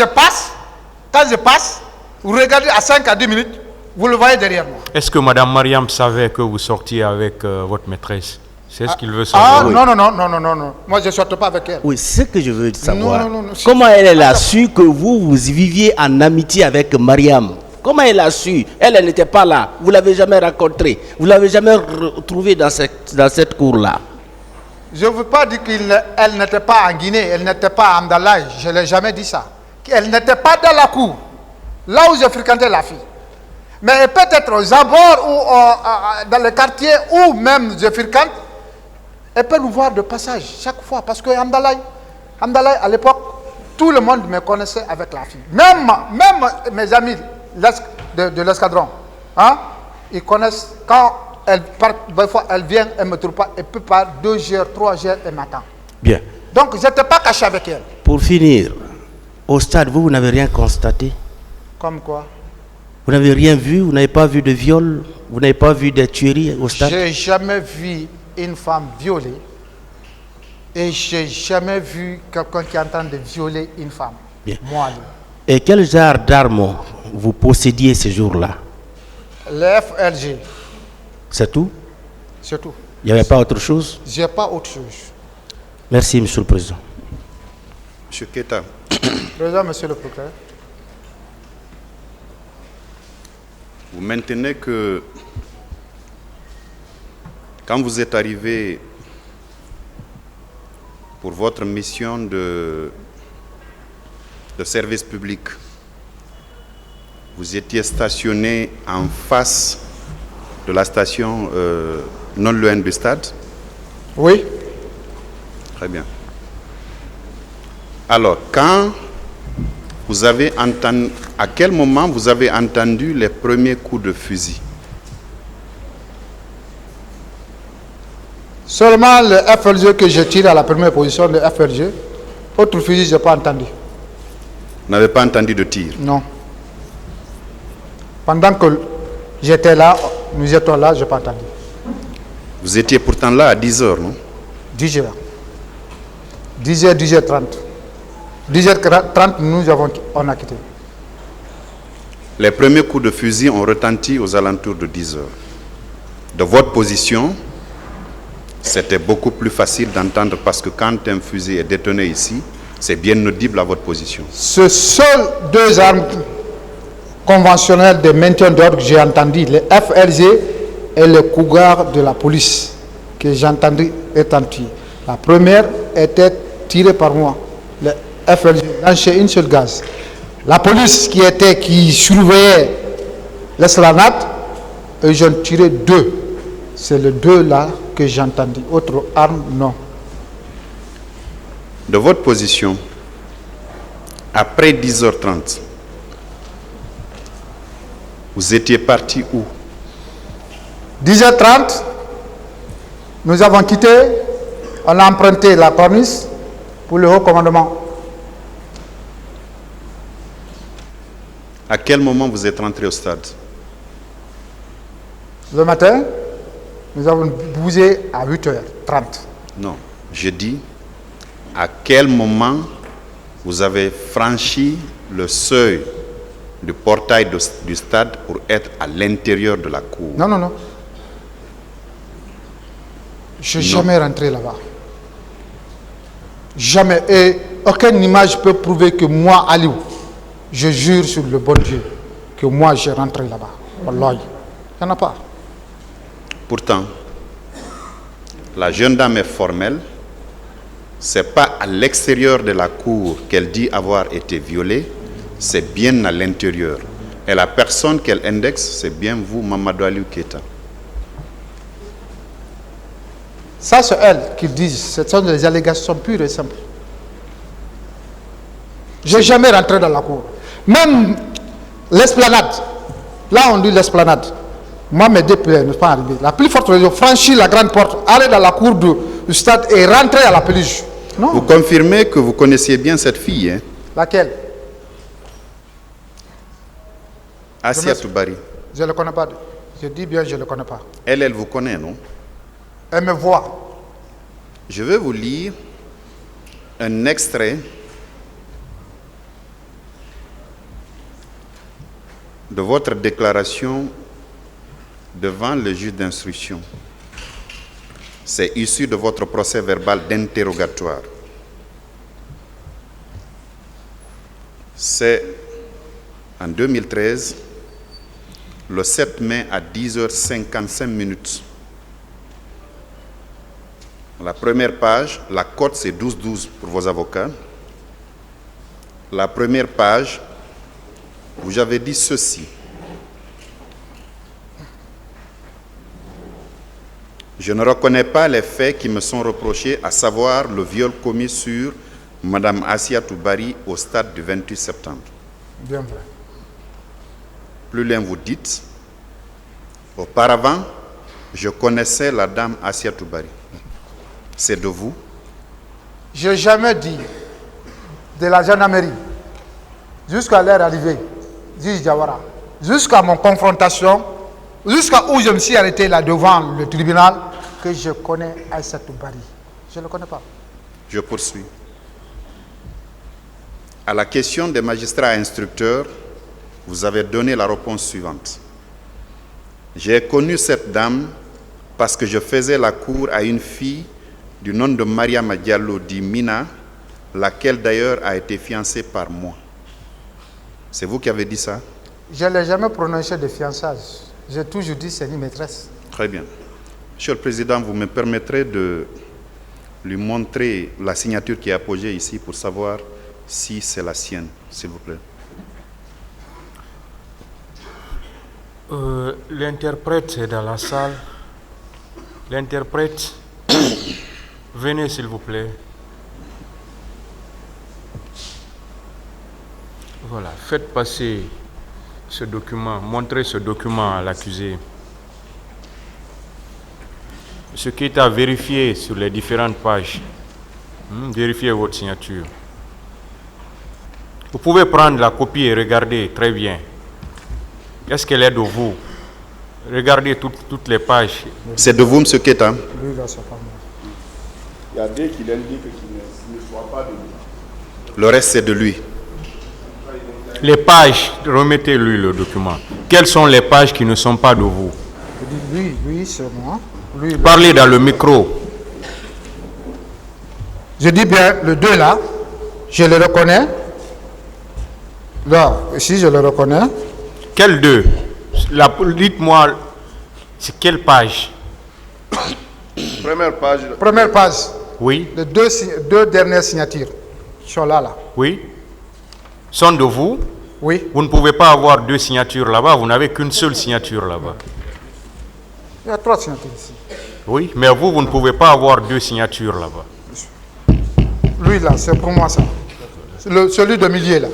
je passe, vous regardez à 5 à 10 minutes, vous le voyez derrière moi. Est-ce que Madame Mariam savait que vous sortiez avec votre maîtresse? C'est ce qu'il veut Ah, savoir. non. Moi, je ne sortais pas avec elle. Oui, c'est ce que je veux savoir. Non. Comment elle a su que vous viviez en amitié avec Mariam? Comment elle a su? Elle n'était pas là. Vous ne l'avez jamais rencontrée. Vous ne l'avez jamais retrouvée dans cette cour-là. Je ne veux pas dire qu'elle n'était pas en Guinée, elle n'était pas à Amdalaï. Je ne l'ai jamais dit ça. Elle n'était pas dans la cour, là où j'ai fréquenté la fille. Mais peut-être aux abords ou dans le quartier où même je fréquente, elle peut nous voir de passage chaque fois. Parce que Amdalaï, à l'époque, tout le monde me connaissait avec la fille. Même mes amis de l'escadron, hein, ils connaissent quand elle part, des fois elle vient, elle ne me trouve pas, elle peut pas 2 heures, 3 heures, elle m'attend. Bien. Donc je n'étais pas caché avec elle. Pour finir, au stade, vous n'avez rien constaté? Comme quoi? Vous n'avez rien vu? Vous n'avez pas vu de viol? Vous n'avez pas vu des tueries au stade? J'ai jamais vu une femme violée et j'ai jamais vu quelqu'un qui est en train de violer une femme. Bien. Moi, Et quel genre d'armes vous possédiez ce jour-là? le FLG, C'est tout? c'est tout. Il n'y avait pas autre chose? J'ai pas autre chose. Merci, Monsieur le Président. Monsieur Keïta, Président, monsieur le procureur. vous maintenez que quand vous êtes arrivé pour votre mission de service public, vous étiez stationné en face de la station non loin du stade? Oui. Très bien. Alors, quand vous avez entendu, à quel moment vous avez entendu les premiers coups de fusil? Seulement le FLG que j'ai tiré à la première position, le FLG. Autre fusil, je n'ai pas entendu. Vous n'avez pas entendu de tir? Non. Pendant que j'étais là, nous étions là, je n'ai pas entendu. Vous étiez pourtant là à 10h, non? 10h. 10h, 10h30. 10h30, on a quitté. Les premiers coups de fusil ont retenti aux alentours de 10h. De votre position, c'était beaucoup plus facile d'entendre parce que quand un fusil est détoné ici, c'est bien audible à votre position. Ce seuls deux armes conventionnelles de maintien d'ordre que j'ai entendu, le FLG et le cougar de la police, que j'ai entendu étant tiré. La première était tirée par moi. Le FLG lâché une seule gaz. La police qui surveillait l'esplanade, et j'en tiré deux. C'est les deux là que j'ai entendu. Autre arme, non. De votre position, après 10h30, vous étiez parti où? 10h30, nous avons quitté, on a emprunté la corniche pour le haut commandement. À quel moment vous êtes rentré au stade? Le matin, nous avons bougé à 8h30. Non, je dis, à quel moment vous avez franchi le seuil du portail du stade pour être à l'intérieur de la cour? Non, non, non. Je ne suis jamais rentré là-bas. Jamais. Et aucune image peut prouver que moi, Aliou, je jure sur le bon Dieu, que moi, j'ai rentré là-bas. Wallahi. Il n'y en a pas. Pourtant, la jeune dame est formelle. Ce n'est pas à l'extérieur de la cour qu'elle dit avoir été violée, c'est bien à l'intérieur. Et la personne qu'elle indexe, c'est bien vous, Mamadou Aliou Keita. Ça, c'est elle qui dit, ce sont des allégations pures et simples. Je n'ai jamais rentré dans la cour. Même l'esplanade, là on dit l'esplanade, moi mes deux pieds ne sont pas arrivés. La plus forte raison, franchir la grande porte, aller dans la cour du stade et rentrer à la pelouse. Non. Vous confirmez que vous connaissiez bien cette fille, hein? Laquelle? Assia Toubari. Je ne le connais pas. Je dis bien, je ne le connais pas. Elle vous connaît, non? Elle me voit. Je vais vous lire un extrait de votre déclaration devant le juge d'instruction. C'est issu de votre procès verbal d'interrogatoire. C'est en 2013, le 7 mai à 10h55. La première page, la cote c'est 12-12 pour vos avocats. La première page, vous avez dit ceci. Je ne reconnais pas les faits qui me sont reprochés, à savoir le viol commis sur Mme Assia Toubari au stade du 28 septembre. Bien vrai. Plus loin, vous dites, auparavant, je connaissais la dame Assia Toubari. C'est de vous? Je n'ai jamais dit de la gendarmerie jusqu'à leur arrivée, juge Diawara, jusqu'à mon confrontation, jusqu'à où je me suis arrêté là devant le tribunal, que je connais Assia Toubari. Je ne le connais pas. Je poursuis. À la question des magistrats instructeurs, vous avez donné la réponse suivante. J'ai connu cette dame parce que je faisais la cour à une fille du nom de Maria Diallo dit Mina, laquelle d'ailleurs a été fiancée par moi. C'est vous qui avez dit ça? Je n'ai jamais prononcé de fiançage. J'ai toujours dit c'est une maîtresse. Très bien. Monsieur le Président, vous me permettrez de lui montrer la signature qui est apposée ici pour savoir si c'est la sienne, s'il vous plaît. L'interprète est dans la salle. L'interprète, venez s'il vous plaît. Voilà, faites passer ce document, montrez ce document à l'accusé. Ce qui est à vérifier sur les différentes pages. Vérifiez votre signature. Vous pouvez prendre la copie et regarder très bien. Est-ce qu'elle est de vous? Regardez toutes les pages. C'est de vous, M. Keita? Lui, là, c'est pas moi. Il y a des qui indiquent qu'il ne soit pas de lui. Le reste, c'est de lui. Les pages, remettez-lui le document. Quelles sont les pages qui ne sont pas de vous? Je dis, lui, c'est moi. Lui, Parlez dans le micro. je dis bien, le 2 là, je le reconnais. Là, ici, je le reconnais. Quel deux? Dites-moi, c'est quelle page? Première page. Première page, Oui, les deux dernières signatures sont là. oui. Sont de vous? Oui, Vous ne pouvez pas avoir deux signatures là-bas, vous n'avez qu'une seule signature là-bas. il y a 3 signatures ici. Oui, mais vous ne pouvez pas avoir deux signatures là-bas. Lui, là, c'est pour moi ça. Celui de milieu, là.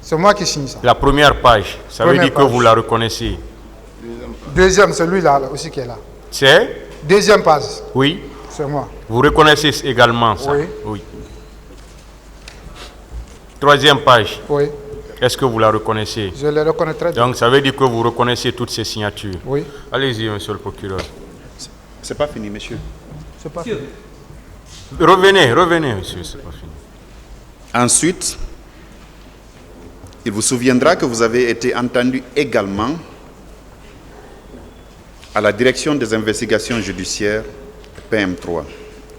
C'est moi qui signe ça. La première page, ça veut Première dire que page. vous la reconnaissez. Deuxième, celui-là là, aussi qui est là. C'est? Deuxième page, Oui. c'est moi. Vous reconnaissez également ça? Oui. Troisième page, Oui, est-ce que vous la reconnaissez? je le reconnais très bien. Donc ça veut dire que vous reconnaissez toutes ces signatures. Oui, Allez-y, monsieur le procureur. C'est pas fini, monsieur. c'est pas Revenez, monsieur, c'est pas fini. Ensuite, il vous souviendra que vous avez été entendu également à la direction des investigations judiciaires, PM3.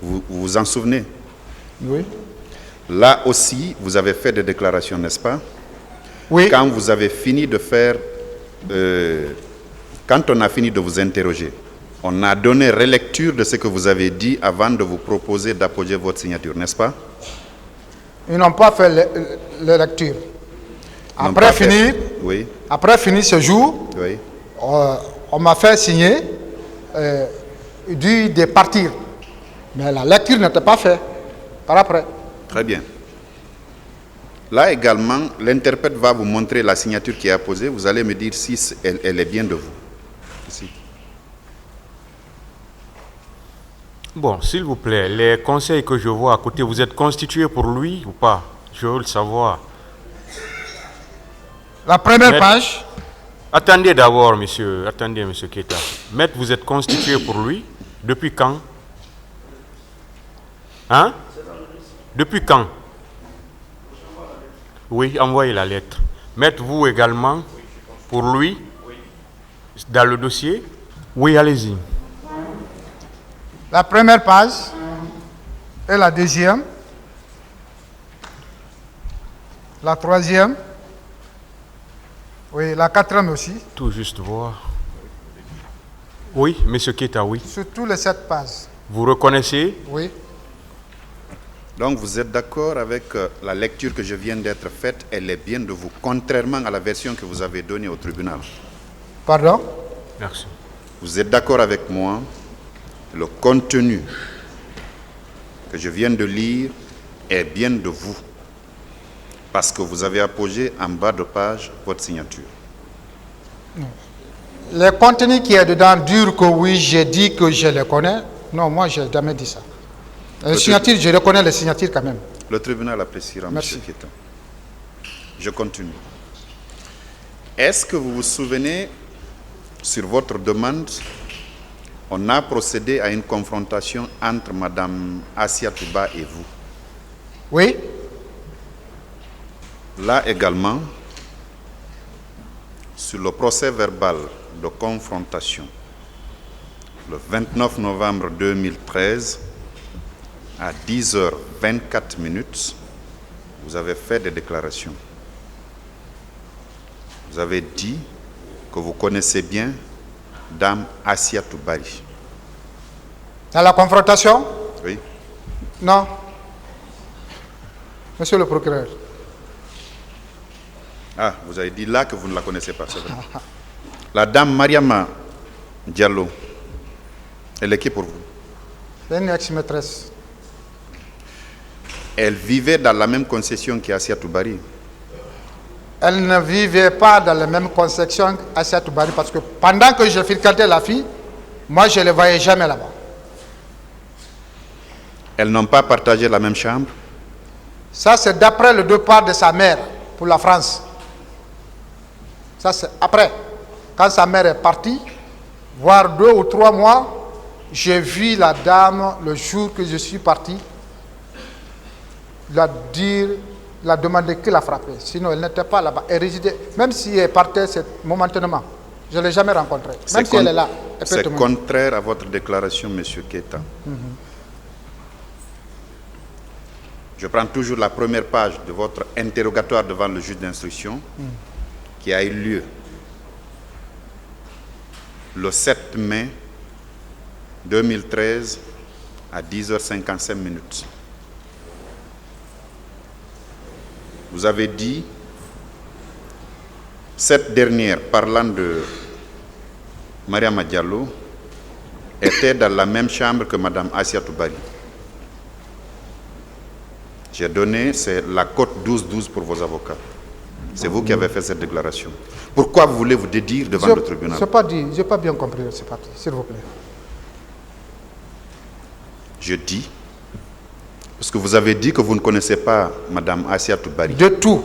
Vous vous en souvenez? Oui. Là aussi, vous avez fait des déclarations, n'est-ce pas? Oui. Quand vous avez fini de faire... quand on a fini de vous interroger, on a donné relecture de ce que vous avez dit avant de vous proposer d'apposer votre signature, n'est-ce pas? Ils n'ont pas fait les lectures. Ils n'ont Après pas fait- fini, Oui, ce jour, oui. on m'a fait signer de partir. Mais la lecture n'était pas faite par après. Très bien. Là également, l'interprète va vous montrer la signature qui est apposée. Vous allez me dire si elle est bien de vous. Ici. Bon, s'il vous plaît, les conseils que je vois à côté, vous êtes constitué pour lui ou pas? Je veux le savoir. La première Mais- page, Attendez d'abord, monsieur Keita. Maître, vous êtes constitué pour lui? Depuis quand? Hein? Depuis quand? Oui, envoyez la lettre. Maître, vous également, pour lui, dans le dossier? Oui, allez-y. la première page et la deuxième, la troisième, oui, la quatrième aussi, Tout juste voir. Oui, monsieur Keita, oui. sur tous les 7 pages. Vous reconnaissez? Oui, Donc vous êtes d'accord avec la lecture que je viens d'être faite, elle est bien de vous, contrairement à la version que vous avez donnée au tribunal. pardon. Merci. Vous êtes d'accord avec moi, le contenu que je viens de lire est bien de vous, parce que vous avez apposé en bas de page votre signature. Les contenus qui est dedans durent que oui, j'ai dit que je les connais. Non, moi, je n'ai jamais dit ça. Les signatures, je reconnais les signatures quand même. Le tribunal appréciera, M. Merci. Keita. Je continue. Est-ce que vous vous souvenez, sur votre demande, on a procédé à une confrontation entre Mme Assia Touba et vous? Oui, Là également, sur le procès verbal de confrontation, le 29 novembre 2013, à 10h24, vous avez fait des déclarations. Vous avez dit que vous connaissez bien Dame Assia Toubari. dans la confrontation, Oui. Non. Monsieur le procureur. Ah, vous avez dit là que vous ne la connaissez pas, c'est vrai. La dame Mariama Diallo, elle est qui pour vous? C'est une ex-maîtresse. Elle vivait dans la même concession qu'Assia Toubari. Elle ne vivait pas dans la même concession qu'Assia Toubari parce que pendant que je fréquentais la fille, moi je ne les voyais jamais là-bas. Elles n'ont pas partagé la même chambre? Ça c'est d'après le départ de sa mère pour la France. Ça c'est après. Quand sa mère est partie, voire 2 ou 3 mois, j'ai vu la dame le jour que je suis parti, la demander qui l'a frappée. Sinon, elle n'était pas là-bas. Elle résidait, même si elle partait momentanément. Je ne l'ai jamais rencontrée. Même si elle est là. C'est contraire à votre déclaration, M. Keita. Je prends toujours la première page de votre interrogatoire devant le juge d'instruction qui a eu lieu le 7 mai 2013 à 10h55. Vous avez dit, cette dernière, parlant de Mariama Diallo, était dans la même chambre que Mme Assia Toubari. J'ai donné, c'est la cote 12-12 pour vos avocats. C'est vous qui avez fait cette déclaration. Pourquoi vous voulez vous dédire devant le tribunal? Je n'ai pas bien compris cette partie, s'il vous plaît. Je dis, parce que vous avez dit que vous ne connaissez pas Mme Assia Toubari. De tout.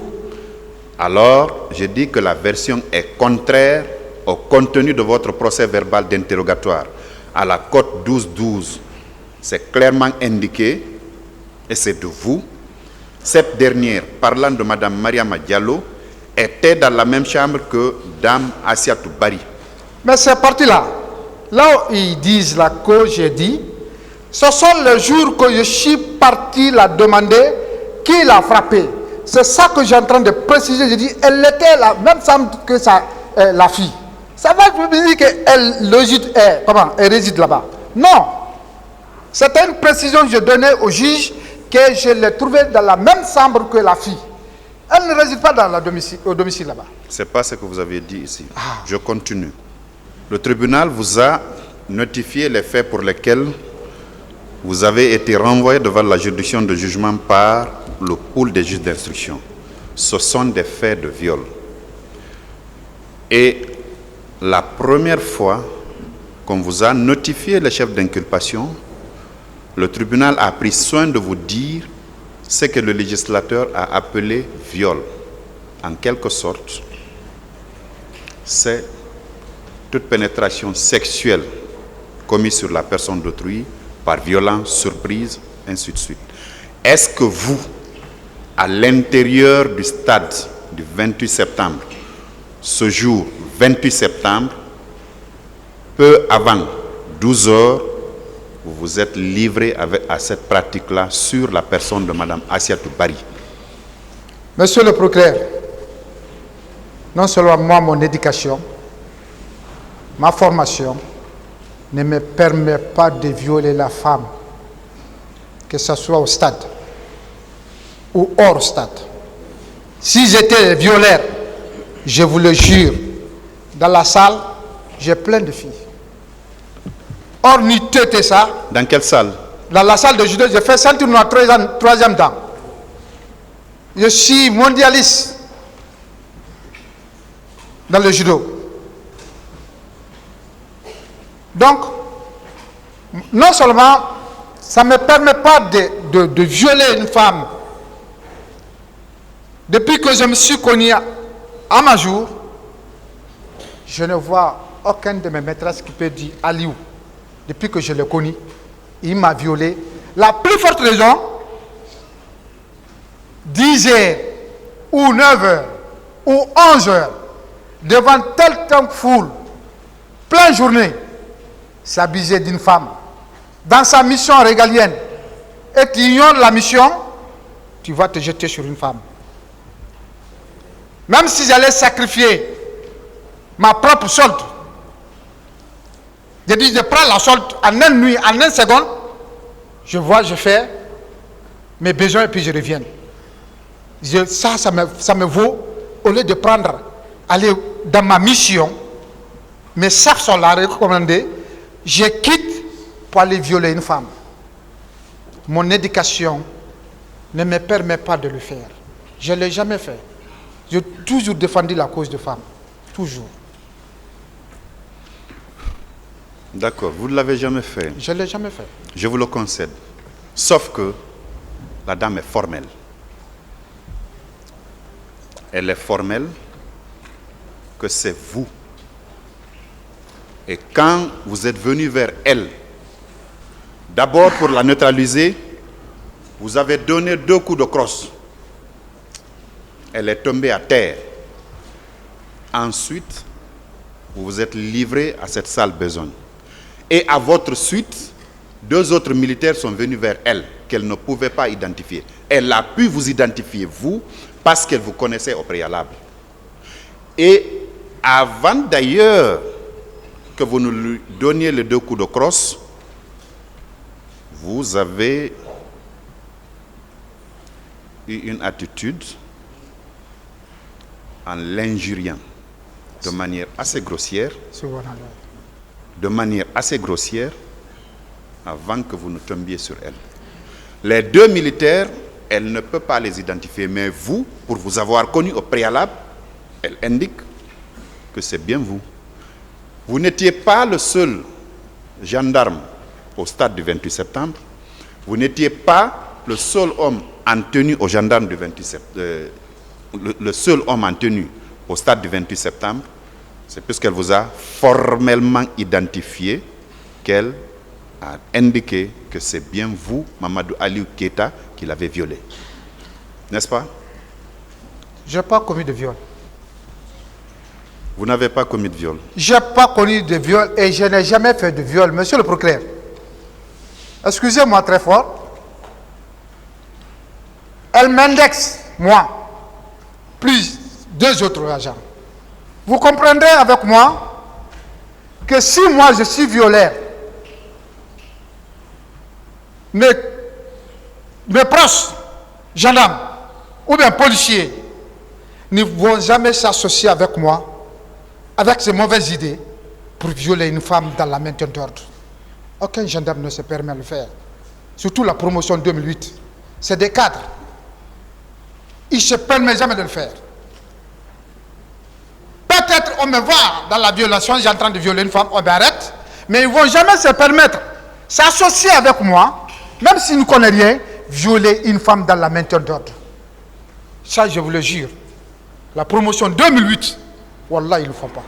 Alors, je dis que la version est contraire au contenu de votre procès verbal d'interrogatoire. À la cote 12-12, c'est clairement indiqué, et c'est de vous. Cette dernière, parlant de Mme Mariama Diallo, était dans la même chambre que Dame Assia Toubari. Mais cette partie-là, là où ils disent là que j'ai dit, ce sont les jours que je suis parti la demander qui l'a frappé. C'est ça que j'ai en train de préciser. Je dis, elle était la même chambre que la fille. Ça va vous dire qu'elle réside là-bas. Non. C'était une précision que je donnais au juge que je l'ai trouvée dans la même chambre que la fille. Elle ne réside pas au domicile là-bas. Ce n'est pas ce que vous avez dit ici. Je continue. Le tribunal vous a notifié les faits pour lesquels vous avez été renvoyé devant la juridiction de jugement par le pool des juges d'instruction. Ce sont des faits de viol. Et la première fois qu'on vous a notifié les chefs d'inculpation, le tribunal a pris soin de vous dire ce que le législateur a appelé viol. En quelque sorte, c'est toute pénétration sexuelle commise sur la personne d'autrui par violence, surprise, ainsi de suite. Est-ce que vous, à l'intérieur du stade du 28 septembre, ce jour 28 septembre, peu avant 12 heures, vous vous êtes livré à cette pratique-là sur la personne de Mme Assia Toubari? Monsieur le procureur, non seulement moi, mon éducation, ma formation ne me permet pas de violer la femme, que ce soit au stade ou hors stade. Si j'étais violeur, je vous le jure, dans la salle, j'ai plein de filles. Or, ni tête ça. Dans quelle salle? Dans la salle de judo, j'ai fait ceinture noire, troisième dan. Je suis mondialiste dans le judo. Donc, non seulement ça ne me permet pas de violer une femme. Depuis que je me suis connu à ma jour, je ne vois aucun de mes maîtresses qui peut dire Aliou. Depuis que je l'ai connu, il m'a violé. La plus forte raison, 10 heures ou 9 heures ou 11 heures, devant tel temps foule, pleine journée, s'abuser d'une femme dans sa mission régalienne et tu ignores la mission, tu vas te jeter sur une femme. Même si j'allais sacrifier ma propre solde, je dis je prends la solde en une nuit, en une seconde, je vois, je fais, mes besoins et puis je reviens. Ça me vaut, au lieu de prendre, aller dans ma mission, mes sacs sont là recommandés, je quitte pour aller violer une femme. Mon éducation ne me permet pas de le faire. Je ne l'ai jamais fait. J'ai toujours défendu la cause de femmes. Toujours. D'accord, vous ne l'avez jamais fait. Je ne l'ai jamais fait. Je vous le concède. Sauf que la dame est formelle. Elle est formelle que c'est vous. Et quand vous êtes venu vers elle, d'abord pour la neutraliser, vous avez donné 2 coups de crosse. Elle est tombée à terre. Ensuite, vous vous êtes livré à cette sale besogne. Et à votre suite, 2 autres militaires sont venus vers elle, qu'elle ne pouvait pas identifier. Elle a pu vous identifier, vous, parce qu'elle vous connaissait au préalable. Et avant d'ailleurs que vous nous lui donniez les 2 coups de crosse, vous avez eu une attitude en l'injuriant de manière assez grossière, avant que vous ne tombiez sur elle. Les 2 militaires, elle ne peut pas les identifier, mais vous, pour vous avoir connu au préalable, elle indique que c'est bien vous. Vous n'étiez pas le seul gendarme au stade du 28 septembre. Vous n'étiez pas le seul homme en tenue au gendarme du 28 septembre. Le seul homme en tenue au stade du 28 septembre. C'est puisqu'elle vous a formellement identifié qu'elle a indiqué que c'est bien vous, Mamadou Aliou Keita, qui l'avait violé. N'est-ce pas? Je n'ai pas commis de viol. Vous n'avez pas commis de viol? Je n'ai pas commis de viol et je n'ai jamais fait de viol. Monsieur le procureur, excusez-moi très fort. Elle m'indexe, moi, plus 2 autres agents. Vous comprendrez avec moi que si moi je suis violeur, mes proches, gendarmes ou bien policiers, ne vont jamais s'associer avec moi, avec ces mauvaises idées, pour violer une femme dans la maintien d'ordre. Aucun gendarme ne se permet de le faire. Surtout la promotion 2008. C'est des cadres. Ils ne se permettent jamais de le faire. Peut-être on me voit dans la violation, j'ai en train de violer une femme, on m'arrête, mais ils ne vont jamais se permettre s'associer avec moi, même s'ils ne connaissent rien, violer une femme dans la maintien d'ordre. Ça, je vous le jure. La promotion 2008, Wallah, ils ne le font pas.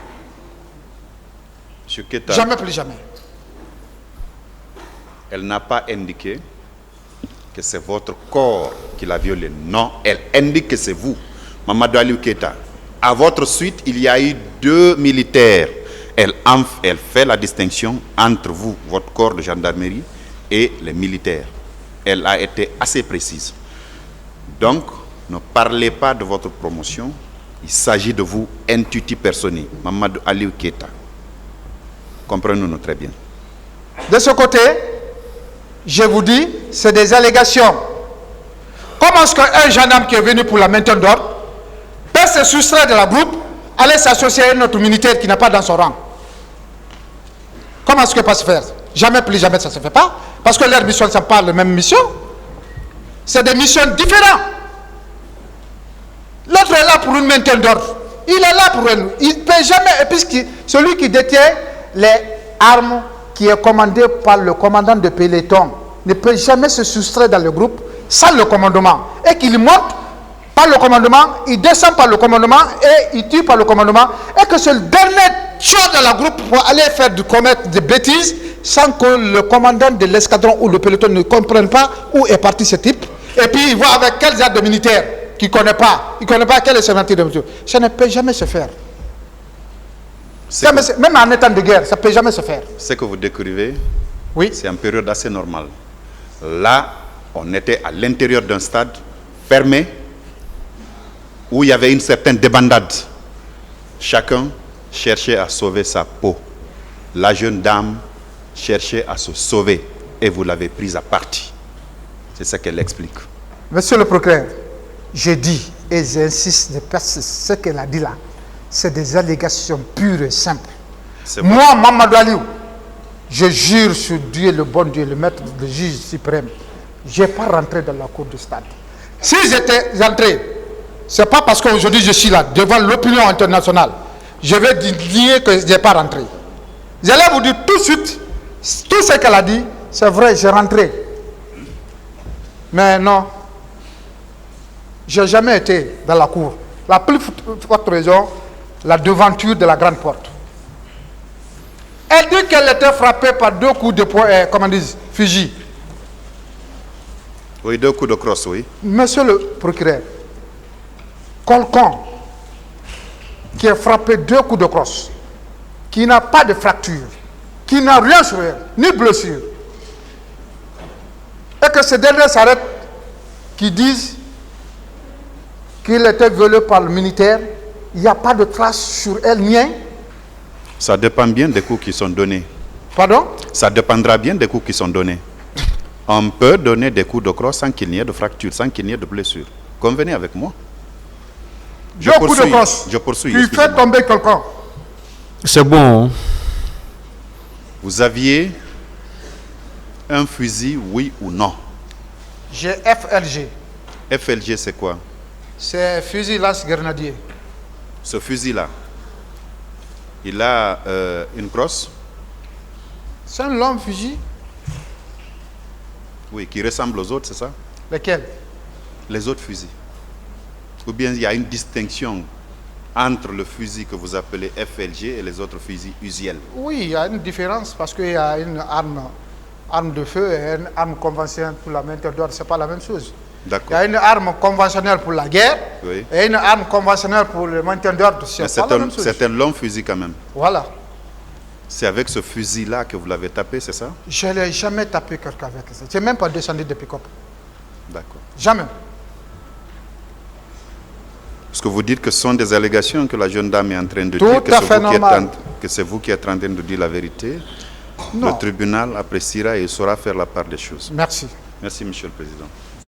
Monsieur Keita, jamais plus jamais. Elle n'a pas indiqué que c'est votre corps qui l'a violé. Non, elle indique que c'est vous, Mamadou Aliou Keita. À votre suite, il y a eu 2 militaires. Elle fait la distinction entre vous, votre corps de gendarmerie, et les militaires. Elle a été assez précise. Donc, ne parlez pas de votre promotion. Il s'agit de vous, intuitu personnel, Mamadou Aliou Keita. Comprenons-nous très bien. De ce côté, je vous dis, c'est des allégations. Comment est-ce qu'un gendarme qui est venu pour la maintien d'ordre peut se soustraire de la groupe, aller s'associer à un autre militaire qui n'est pas dans son rang? Comment est-ce que ça peut se faire? Jamais plus jamais ça ne se fait pas, parce que leurs missions ne sont pas les mêmes missions. C'est des missions différentes. L'autre est là pour une maintien d'ordre. Il est là pour elle. Il ne peut jamais, et puis celui qui détient les armes qui est commandé par le commandant de peloton ne peut jamais se soustraire dans le groupe sans le commandement. Et qu'il monte par le commandement, il descend par le commandement et il tue par le commandement. Et que c'est le dernier chose dans le groupe pour aller commettre des bêtises sans que le commandant de l'escadron ou le peloton ne comprenne pas où est parti ce type. Et puis il voit avec quels armes de militaires qu'il ne connaît pas. Il ne connaît pas quel est ce métier de militaire. Ça ne peut jamais se faire. Même en état de guerre, ça ne peut jamais se faire. Ce que vous décrivez, oui, c'est une période assez normale. Là, on était à l'intérieur d'un stade fermé où il y avait une certaine débandade. Chacun cherchait à sauver sa peau. La jeune dame cherchait à se sauver et vous l'avez prise à partie. C'est ça qu'elle explique. Monsieur le procureur, j'ai dit, et j'insiste, je persiste, ce qu'elle a dit là, c'est des allégations pures et simples. Moi, Mamadou Aliou, je jure sur Dieu, le bon Dieu, le maître, le juge suprême, je n'ai pas rentré dans la cour du stade. Si j'étais rentré, ce n'est pas parce qu'aujourd'hui je suis là, devant l'opinion internationale, je vais dire que je n'ai pas rentré. J'allais vous dire tout de suite, tout ce qu'elle a dit, c'est vrai, j'ai rentré. Mais non, je n'ai jamais été dans la cour. La plus forte raison, la devanture de la grande porte. Elle dit qu'elle était frappée par 2 coups de poing, comment disent, fusil. Oui, 2 coups de crosse, oui. Monsieur le procureur, quelqu'un qui est frappé 2 coups de crosse, qui n'a pas de fracture, qui n'a rien sur elle, ni blessure, et que ces derniers s'arrêtent, qui disent qu'il était violé par le militaire, il n'y a pas de traces sur elle, ni un. Ça dépend bien des coups qui sont donnés. Pardon? Ça dépendra bien des coups qui sont donnés. On peut donner des coups de crosse sans qu'il n'y ait de fracture, sans qu'il n'y ait de blessure. Convenez avec moi. Je coups de crosse. Je poursuis. Il fait tomber quelqu'un. C'est bon. Hein? Vous aviez un fusil, oui ou non? J'ai FLG. FLG, c'est quoi? C'est fusil lance-grenadier. Ce fusil-là, il a une crosse? C'est un long fusil. Oui, qui ressemble aux autres, c'est ça? Lesquels? Les autres fusils. Ou bien il y a une distinction entre le fusil que vous appelez FLG et les autres fusils usuels? Oui, il y a une différence parce qu'il y a une arme de feu et une arme conventionnelle pour la maintien d'ordre. Ce n'est pas la même chose. Il y D'accord. a une arme conventionnelle pour la guerre, Oui. et une arme conventionnelle pour le maintien d'ordre. Mais c'est un long fusil quand même. Voilà. C'est avec ce fusil-là que vous l'avez tapé, c'est ça? Je n'ai jamais tapé quelqu'un avec ça. Je n'ai même pas descendu de pick-up. D'accord. Jamais. Parce que vous dites que ce sont des allégations que la jeune dame est en train de Tout dire, à fait normal. que c'est vous qui êtes en train de dire la vérité. Non. Le tribunal appréciera et saura faire la part des choses. Merci. Merci, Monsieur le Président.